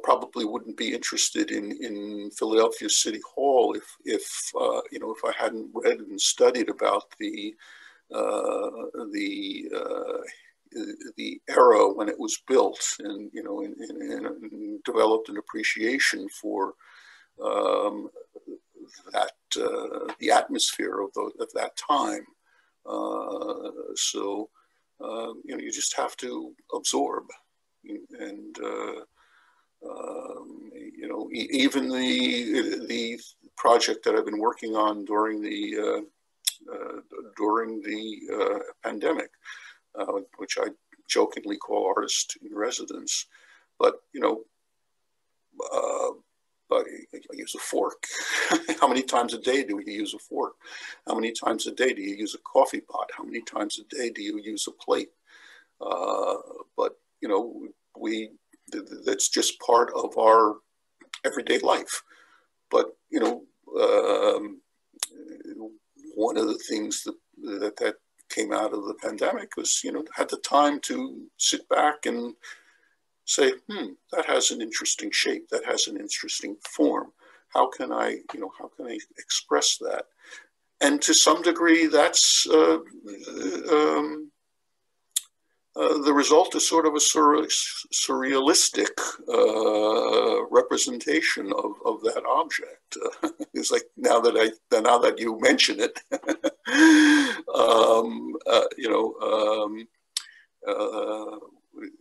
probably wouldn't be interested in Philadelphia City Hall if I hadn't read and studied about the era when it was built, and and developed an appreciation for the atmosphere of that time. So you just have to absorb. And even the project that I've been working on during the pandemic, which I jokingly call artist in residence, but I use a fork. How many times a day do you use a fork? How many times a day do you use a coffee pot? How many times a day do you use a plate? But that's just part of our everyday life. But you know, um, one of the things that came out of the pandemic was, you know, had the time to sit back and say, that has an interesting shape, that has an interesting form. How can I, you know, how can I express that? And to some degree, that's the result is sort of a surrealistic representation of that object. It's like now that you mention it, you know,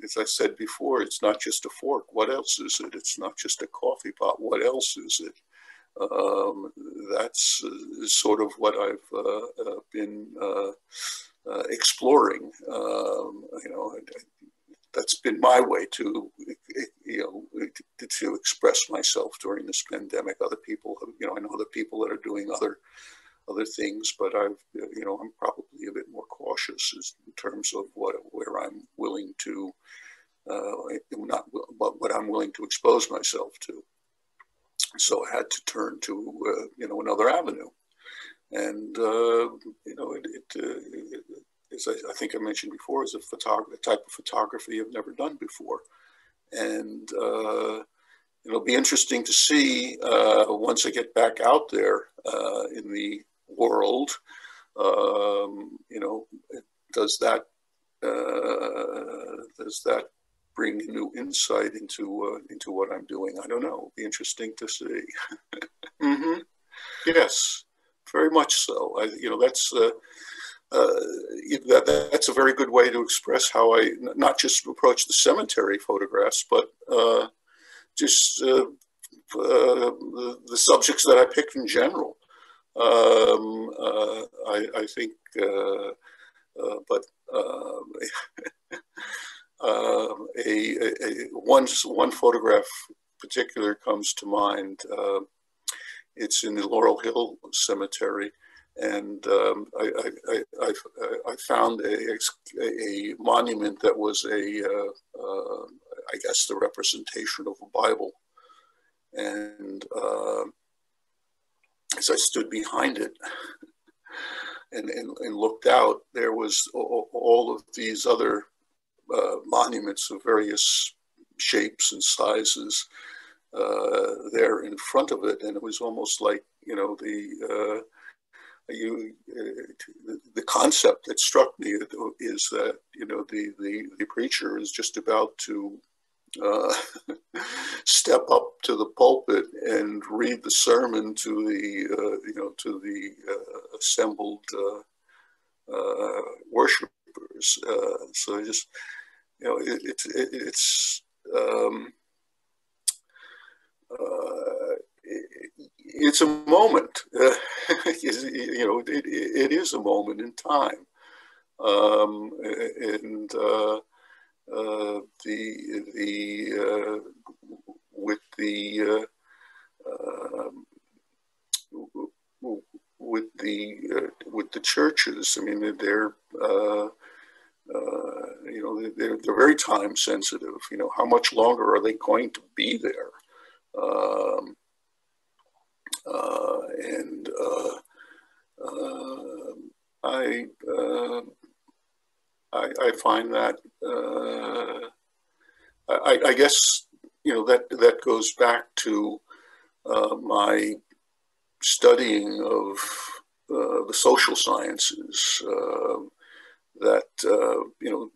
as I said before, it's not just a fork. What else is it? It's not just a coffee pot. What else is it? That's sort of what I've been exploring. You know, that's been my way to, you know, to express myself during this pandemic. Other people, you know, I know other people that are doing other things, but you know, I'm probably a bit more cautious in terms of where I'm willing to, not what I'm willing to expose myself to. So I had to turn to, you know, another avenue. And, you know, as I think I mentioned before, is a type of photography I've never done before. And it'll be interesting to see once I get back out there in the world, you know, does that bring new insight into what I'm doing? I don't know. It'll be interesting to see. Mm-hmm. Yes, very much so. You know, that's that's a very good way to express how I not just approach the cemetery photographs, but just the subjects that I picked in general. I think, but one photograph particular comes to mind. It's in the Laurel Hill Cemetery, and I found a monument that was I guess the representation of a Bible, and as I stood behind it and looked out, there was all of these other monuments of various shapes and sizes there in front of it, and it was almost like, you know, the concept that struck me is that, you know, the preacher is just about to step up to the pulpit and read the sermon to the you know, to the assembled worshipers. So just, you know, it's it's a moment. You know, it is a moment in time, and with the churches. I mean, they're you know, they're very time sensitive. You know, how much longer are they going to be there? And I find that I guess, you know, that goes back to my studying of the social sciences. That you know,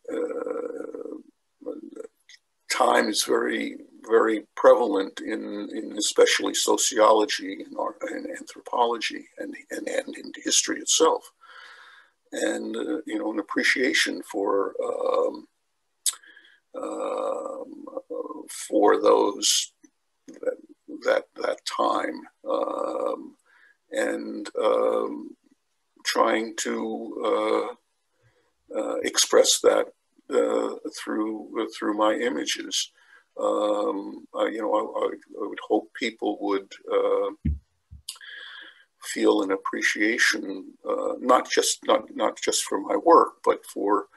time is very, very prevalent in especially sociology and anthropology and in history itself, and you know, an appreciation for those that time, and trying to express that through my images. You know, I would hope people would feel an appreciation, not just for my work, but for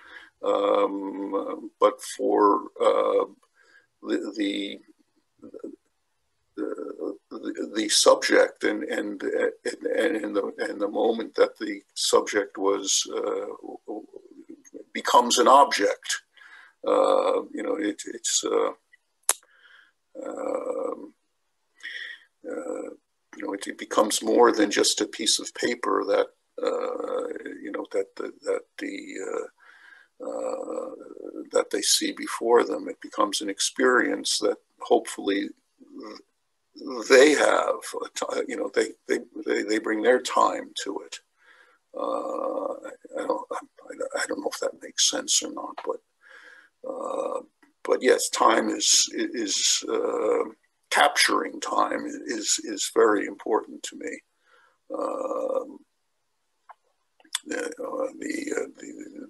the the subject and the moment that the subject was becomes an object. It's it becomes more than just a piece of paper that that they see before them. It becomes an experience that hopefully they have. They bring their time to it. I don't know if that makes sense or not, but yes, time is capturing time is very important to me.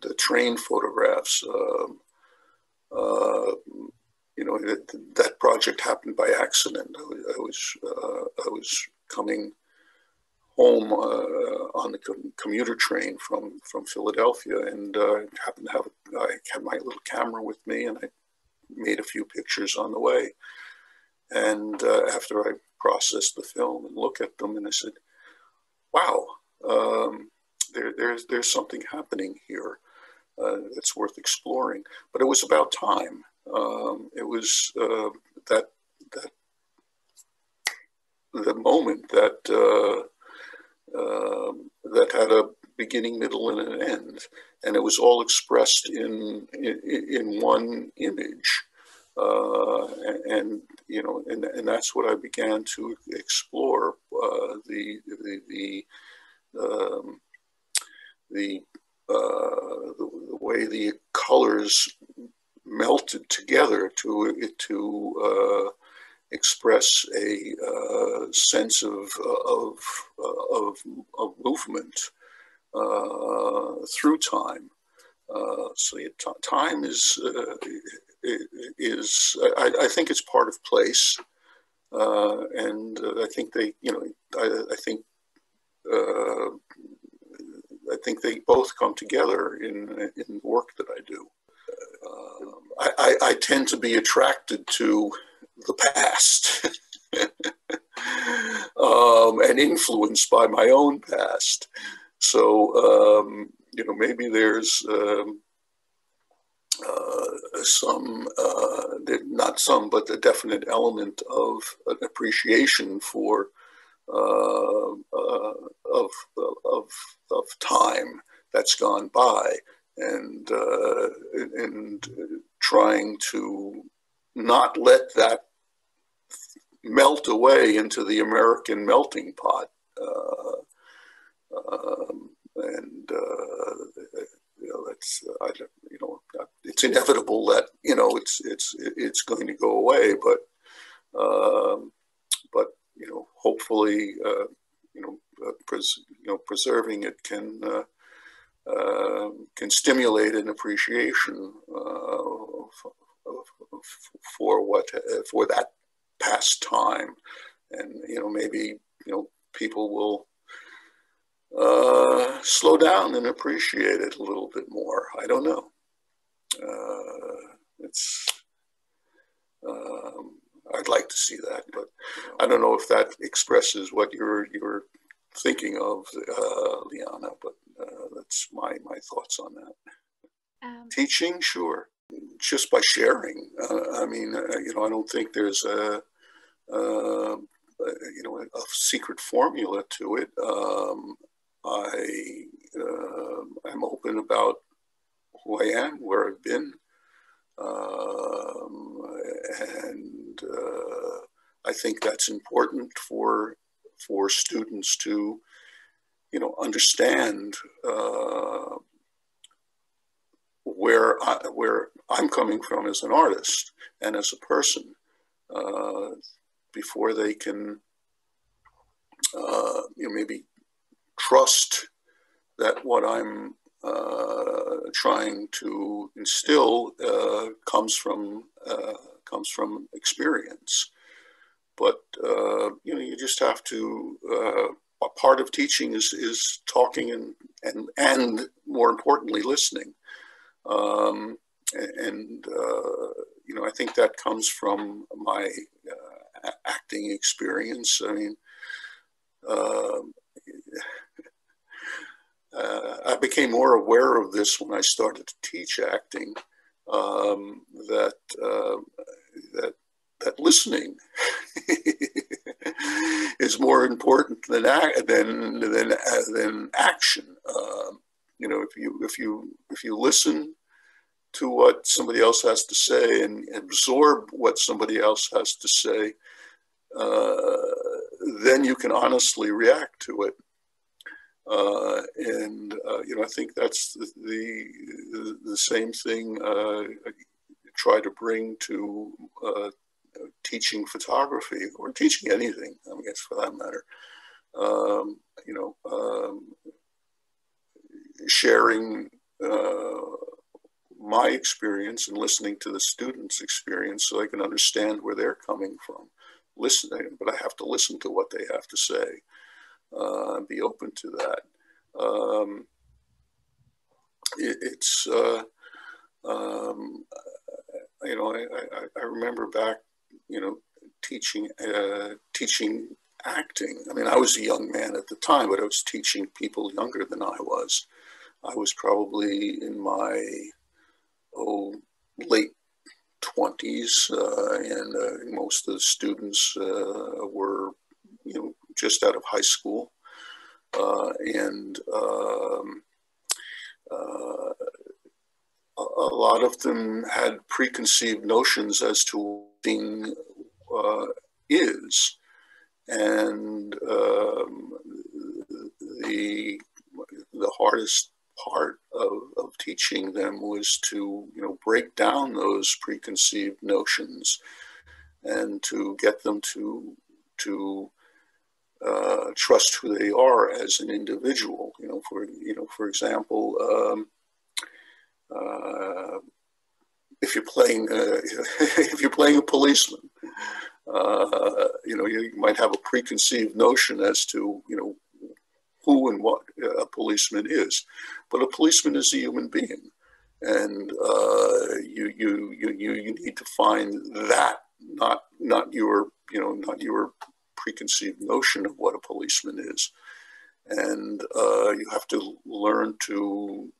The train photographs, that project happened by accident. I was coming home on the commuter train from Philadelphia, and I had my little camera with me, and I made a few pictures on the way. And after I processed the film and look at them, and I said, "Wow, there's something happening here that's worth exploring." But it was about time. It was that the moment that that had a beginning, middle, and an end, and it was all expressed in one image. And that's what I began to explore, the way the colors melted together to express a sense of movement through time. So time is I think it's part of place, and I think I think they both come together in the work that I do. I tend to be attracted to the past and influenced by my own past. So maybe there's not some, but a definite element of an appreciation for of time that's gone by, and trying to not let that melt away into the American melting pot, that's it's inevitable that it's going to go away, but hopefully preserving it can stimulate an appreciation for that past time, and maybe people will slow down and appreciate it a little bit more. I don't know. I'd like to see that, but I don't know if that expresses what you're thinking of, Liana. But that's my thoughts on that. Teaching, sure, just by sharing. I mean, I don't think there's a secret formula to it. I'm open about who I am, where I've been, and I think that's important for students to understand where I'm coming from as an artist and as a person, before they can maybe trust that what I'm trying to instill comes from experience. But you just have to. A part of teaching is talking and more importantly listening. I think that comes from my acting experience. I mean, um, I became more aware of this when I started to teach acting. That that listening is more important than action. You know, if you listen to what somebody else has to say and absorb what somebody else has to say, then you can honestly react to it. You know, I think that's the same thing I try to bring to teaching photography or teaching anything, I guess, for that matter. You know, sharing my experience and listening to the students' experience so I can understand where they're coming from. Listening, but I have to listen to what they have to say. Be open to that. It's you know, I remember back, you know, teaching acting. I mean, I was a young man at the time, but I was teaching people younger than I was. I was probably in my late 20s, and most of the students were, you know, just out of high school, and a lot of them had preconceived notions as to what acting is, and the hardest part of teaching them was to, you know, break down those preconceived notions and to get them to trust who they are as an individual. You know, for example, if you're playing if you're playing a policeman, you know, you might have a preconceived notion as to, you know, who and what a policeman is, but a policeman is a human being, and you need to find that, not your, you know, not your preconceived notion of what a policeman is, and you have to learn to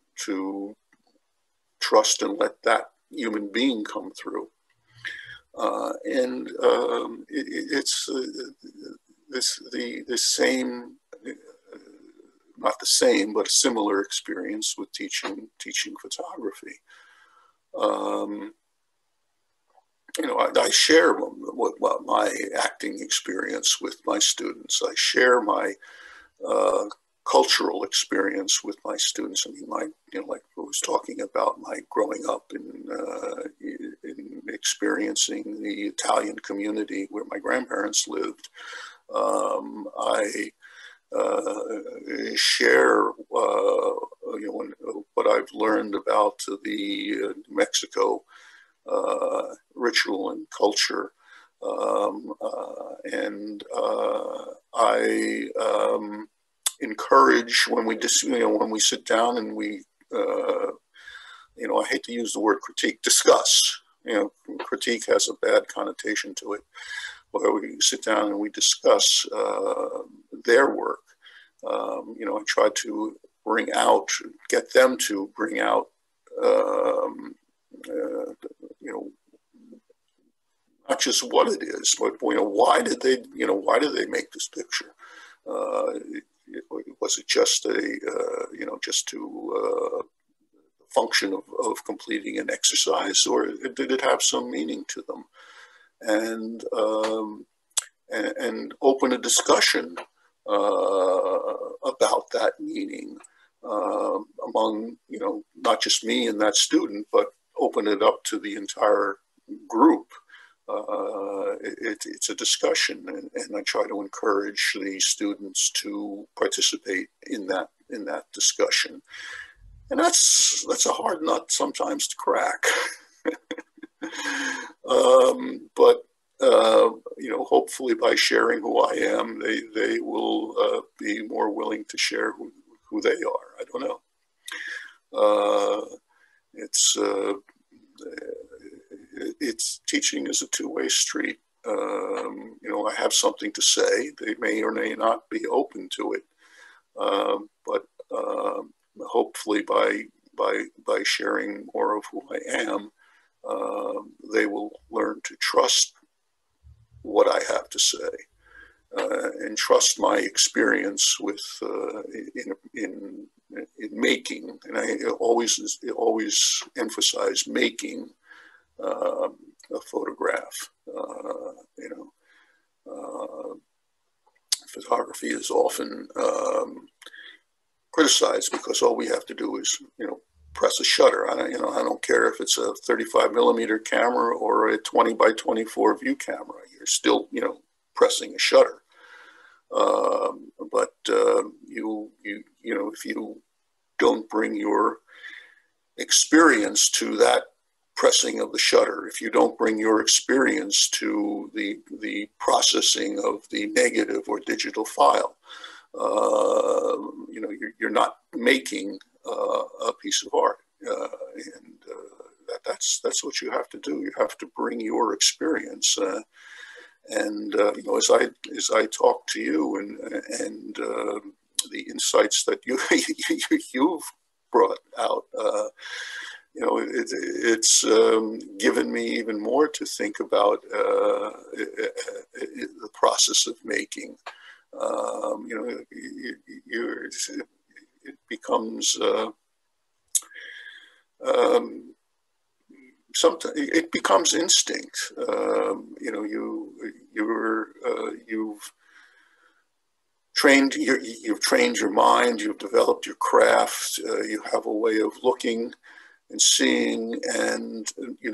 trust and let that human being come through, and it's the same. Not the same, but a similar experience with teaching photography. You know, I share what my acting experience with my students. I share my cultural experience with my students. I mean, you know, like I was talking about my growing up in experiencing the Italian community where my grandparents lived. I share you know, what I've learned about the New Mexico ritual and culture, and I encourage when we you know, when we sit down and we you know, I hate to use the word critique, discuss. You know, critique has a bad connotation to it. Where we sit down and we discuss their work. You know, I try to get them to bring out, you know, not just what it is, but, you know, why did they make this picture? Was it just you know, just to function of completing an exercise, or did it have some meaning to them? And open a discussion about that meaning among, you know, not just me and that student, but open it up to the entire group. It's a discussion, and I try to encourage the students to participate in that discussion. And that's a hard nut sometimes to crack. But you know, hopefully by sharing who I am, they will be more willing to share who they are. I don't know. It's teaching is a two-way street. I have something to say. They may or may not be open to it, but hopefully by sharing more of who I am, they will learn to trust what I have to say and trust my experience with in making. And I always emphasize making a photograph. Photography is often criticized because all we have to do is, press a shutter. I don't care if it's a 35 millimeter camera or a 20 by 24 view camera. You're still, pressing a shutter. But if you don't bring your experience to that pressing of the shutter, if you don't bring your experience to the processing of the negative or digital file, you're not making a piece of art, and that's what you have to do. You have to bring your experience, and as I talk to you and the insights that you've brought out. It's given me even more to think about the process of making. It becomes sometimes it becomes instinct. You've trained your mind. You've developed your craft. You have a way of looking and seeing, and you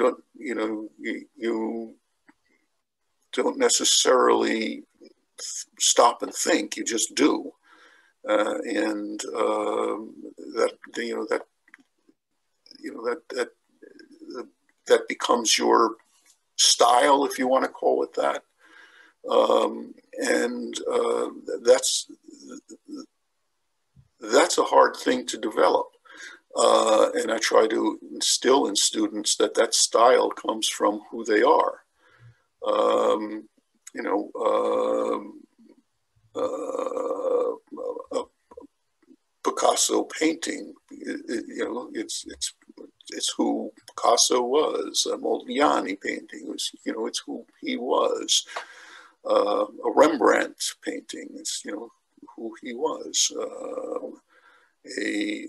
don't necessarily stop and think. You just do, and that becomes your style, if you want to call it that, and that's a hard thing to develop. And I try to instill in students that style comes from who they are. A Picasso painting, it's who Picasso was. A Modigliani painting, it's who he was. A Rembrandt painting, it's who he was. A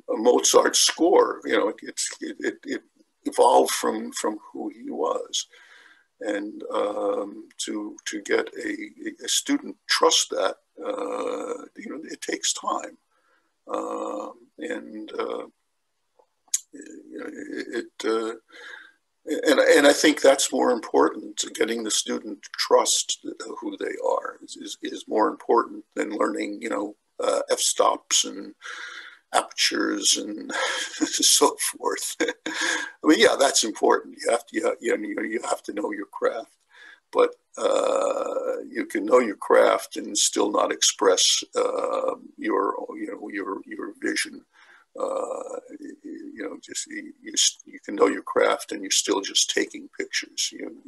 Mozart score, it evolved from who he was, and to get a student trust that, it takes time, and and I think that's more important. Getting the student to trust who they are is more important than learning, f-stops and apertures and so forth. I mean, yeah, that's important. You have to know your craft, but you can know your craft and still not express your vision. You can know your craft and you're still just taking pictures. You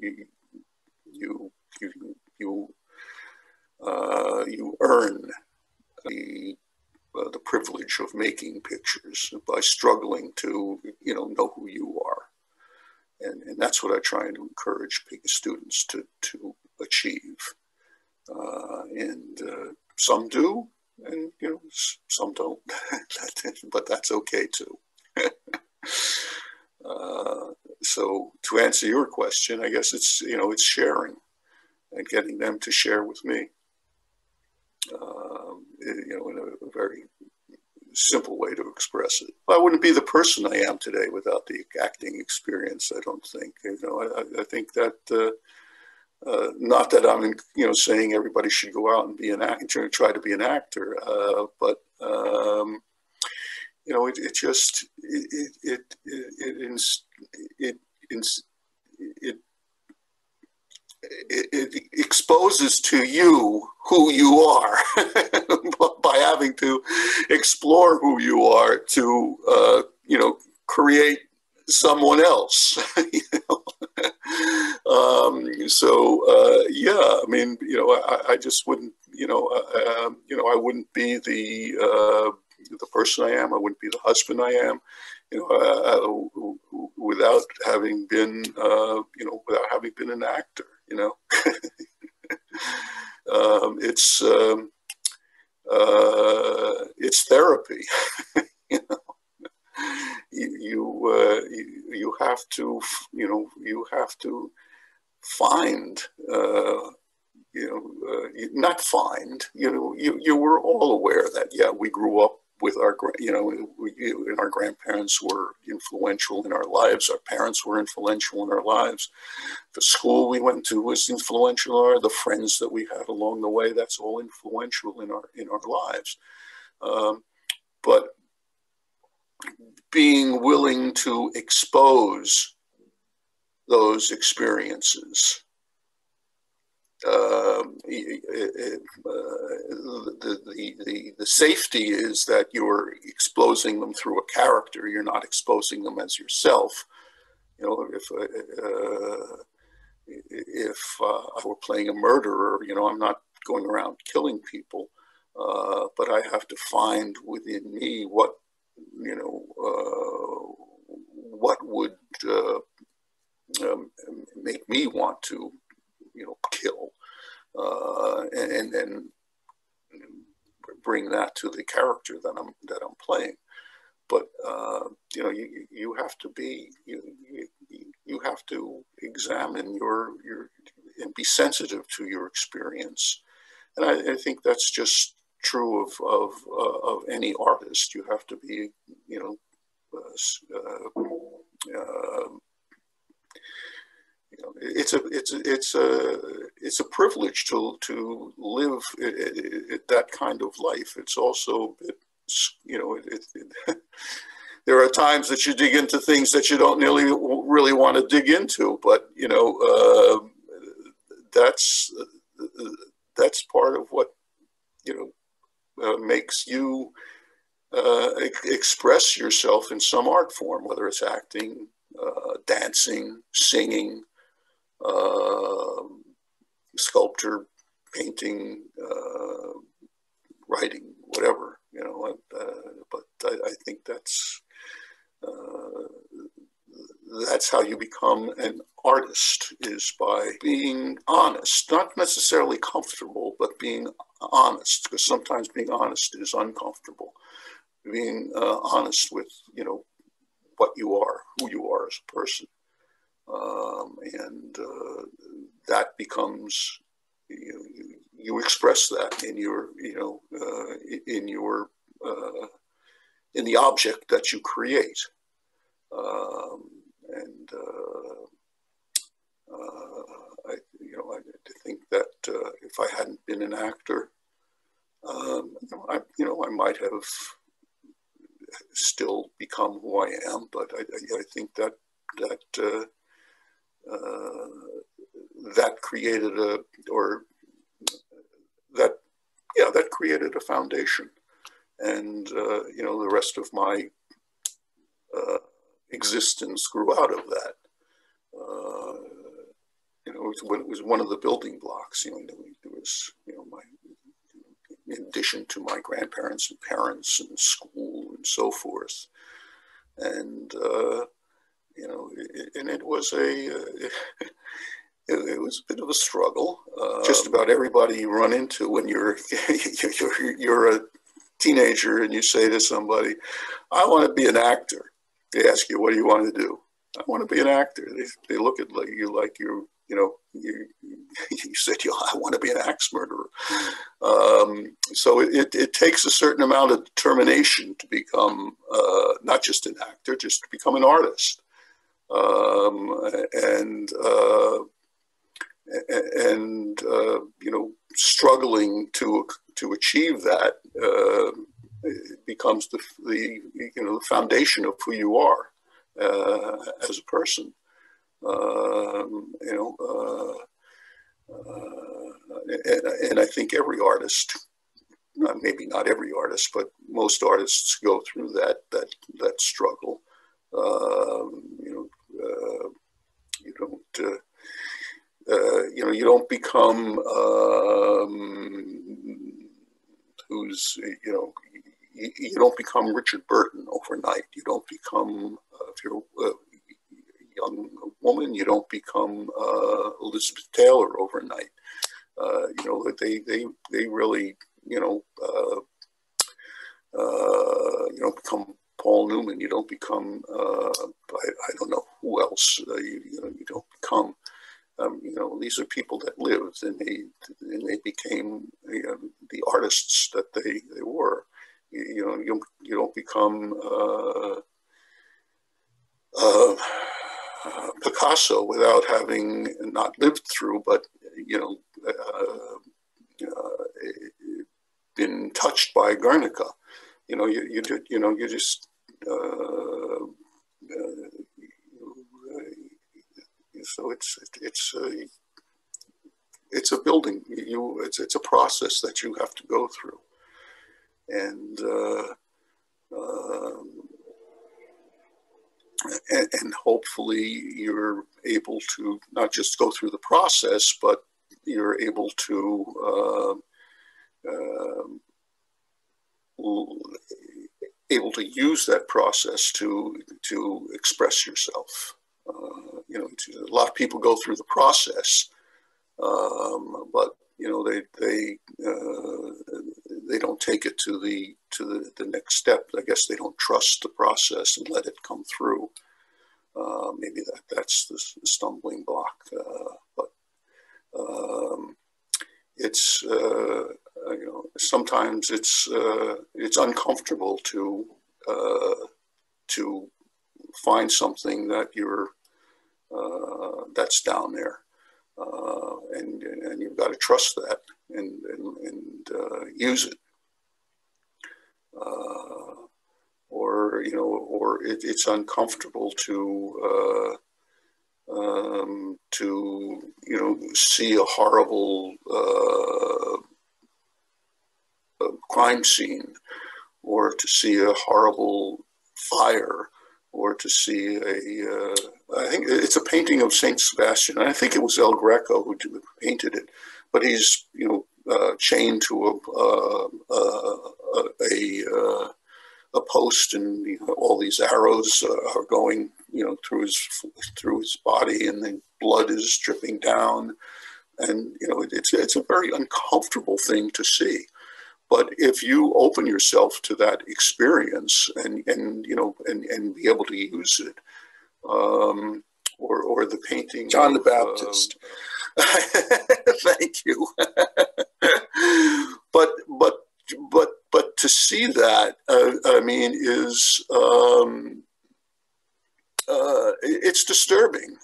earn the privilege of making pictures by struggling to know who you are, and that's what I try to encourage students to achieve, and some do, and some don't, but that's okay too. So to answer your question, I guess it's sharing and getting them to share with me, in a very simple way to express it. I wouldn't be the person I am today without the acting experience, I don't think. I think that not that I'm saying everybody should go out and be an actor and try to be an actor, but it exposes to you who you are by having to explore who you are to create someone else. You know? Yeah, I mean, you know, I just wouldn't, you know, I wouldn't be the person I am. I wouldn't be the husband I am, you know, without having been, you know, without having been an actor. You know, it's therapy. You know, you have to, you know, you have to find, you know, not find, you know, you were all aware that, yeah, we grew up with our, you know, and our grandparents were influential in our lives. Our parents were influential in our lives. The school we went to was influential. Or the friends that we had along the way, that's all influential in our lives. But being willing to expose those experiences, the safety is that you're exposing them through a character. You're not exposing them as yourself. You know, if I were playing a murderer, you know, I'm not going around killing people, but I have to find within me what, you know, what would make me want to, you know, kill, and then bring that to the character that I'm playing. But you know, you have to be, you have to examine your and be sensitive to your experience. And I think that's just true of any artist. You have to be, you know, you know, it's a privilege to live that kind of life. It's also, you know, there are times that you dig into things that you don't really want to dig into, but you know, that's part of what, you know, makes you express yourself in some art form, whether it's acting, dancing, singing, sculpture, painting, writing, whatever, you know. But I think that's how you become an artist, is by being honest, not necessarily comfortable, but being honest, because sometimes being honest is uncomfortable. Being honest with, you know, what you are, who you are as a person. And that becomes, you express that in your, you know, in your, in the object that you create. And you know, I think that if I hadn't been an actor, you know, I might have still become who I am. But I think that that created that created a foundation, and you know, the rest of my existence grew out of that. You know, it was one of the building blocks. You know, there was, you know, in addition to my grandparents and parents and school and so forth, and you know, and it was it was a bit of a struggle. Just about everybody you run into when you're you're a teenager and you say to somebody, "I want to be an actor." They ask you, "What do you want to do?" "I want to be an actor." They look at you like you know, you said, "I want to be an axe murderer." So it takes a certain amount of determination to become not just an actor, just to become an artist. And you know, struggling to achieve that becomes the you know, the foundation of who you are as a person. You know, and I think every artist, maybe not every artist, but most artists go through that struggle. You don't. You don't become who's you don't become Richard Burton overnight. You don't become if you're a young woman, you don't become Elizabeth Taylor overnight. They really you don't become Paul Newman. You don't become I don't know who else. You don't become. These are people that lived, and they became the artists that they were. You don't become Picasso without having not lived through, but been touched by Guernica. You just. So it's a building. It's a process that you have to go through, and hopefully you're able to not just go through the process, but you're able to use that process to express yourself. A lot of people go through the process, but they don't take it to the next step. I guess they don't trust the process and let it come through. Maybe that's the stumbling block. But it's sometimes it's uncomfortable to find something that that's down there, and you've got to trust that and use it, or it's uncomfortable to see a horrible crime scene, or to see a horrible fire, or to see I think it's a painting of Saint Sebastian. I think it was El Greco who painted it, but he's chained to a post, and all these arrows are going through his body, and the blood is dripping down, and it's a very uncomfortable thing to see. But if you open yourself to that experience and be able to use it, or the painting John the Baptist. Thank you. but to see that, I mean, is it's disturbing,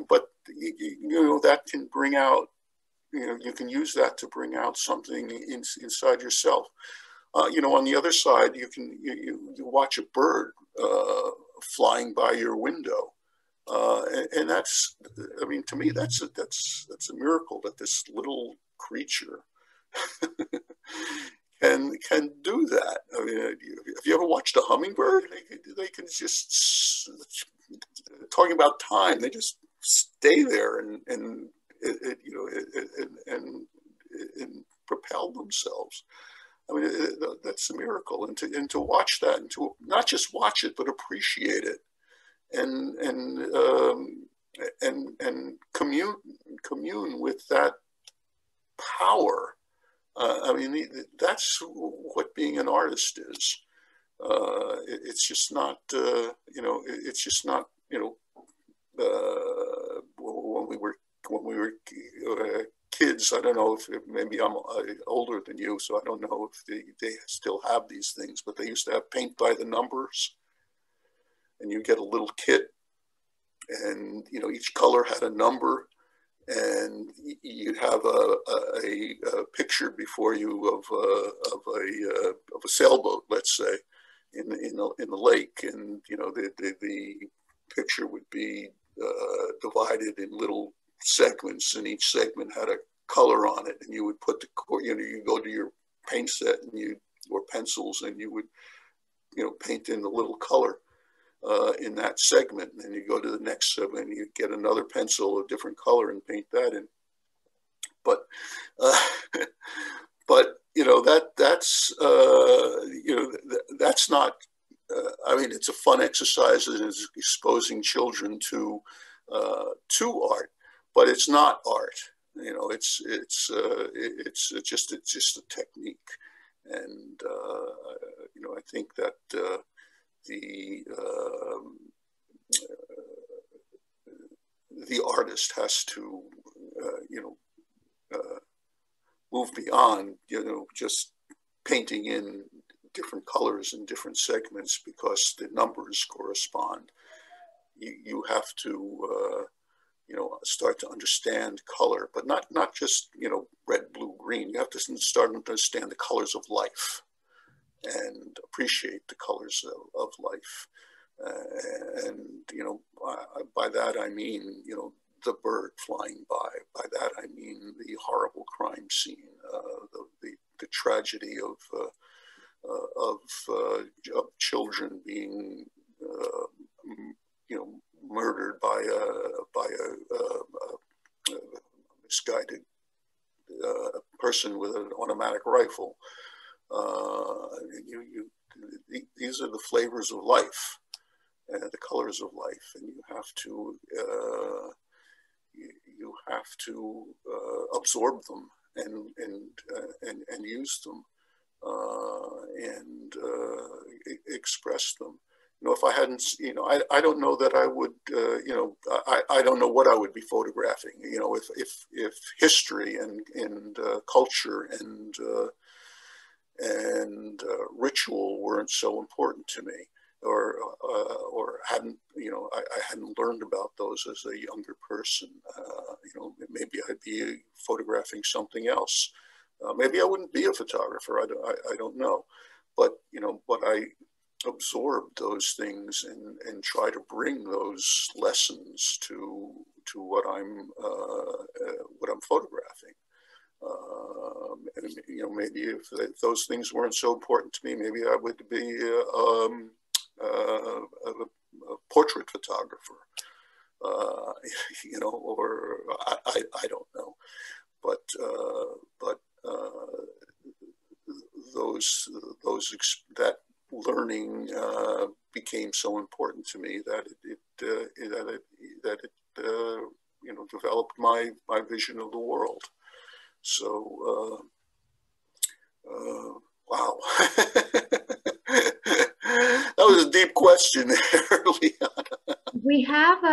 but that can bring out. You can use that to bring out something inside yourself. On the other side, you watch a bird flying by your window, and that's, I mean, to me, that's a miracle that this little creature can do that. I mean, have you ever watched a hummingbird? They can just, talking about time, they just stay there and propel themselves. I mean, that's a miracle, and to watch that, and to not just watch it, but appreciate it, and commune with that power. I mean, that's what being an artist is. It's just not, it's just not, when we were kids. I don't know if maybe I'm older than you, so I don't know if they still have these things, but they used to have paint by the numbers, and you get a little kit, and each color had a number, and you'd have a picture before you of a sailboat, let's say, in the lake, and the picture would be divided in little segments, and each segment had a color on it, and you would put you go to your paint set or pencils, and you would paint in a little color in that segment, and then you go to the next segment and you get another pencil of different color and paint that in. But but that's not. I mean, it's a fun exercise and it's exposing children to art, but it's not art. It's just a technique, and I think that the artist has to move beyond just painting in different colors and different segments because the numbers correspond. You have to start to understand color, but not just red, blue, green. You have to start to understand the colors of life and appreciate the colors of life. And by that I mean the bird flying by. By that I mean the horrible crime scene, the tragedy of children being murdered by a misguided person with an automatic rifle. These are the flavors of life, the colors of life, and you have to absorb them and use them and express them. If I hadn't, I don't know that I would, I don't know what I would be photographing. If history and culture and ritual weren't so important to me, or hadn't, I hadn't learned about those as a younger person. Maybe I'd be photographing something else. Maybe I wouldn't be a photographer. I don't know, but I absorb those things and try to bring those lessons to what I'm photographing. And, maybe if those things weren't so important to me, maybe I would be a portrait photographer, or I don't know, but that learning became so important to me that it developed my vision of the world. So wow. That was a deep question there, Leon. We have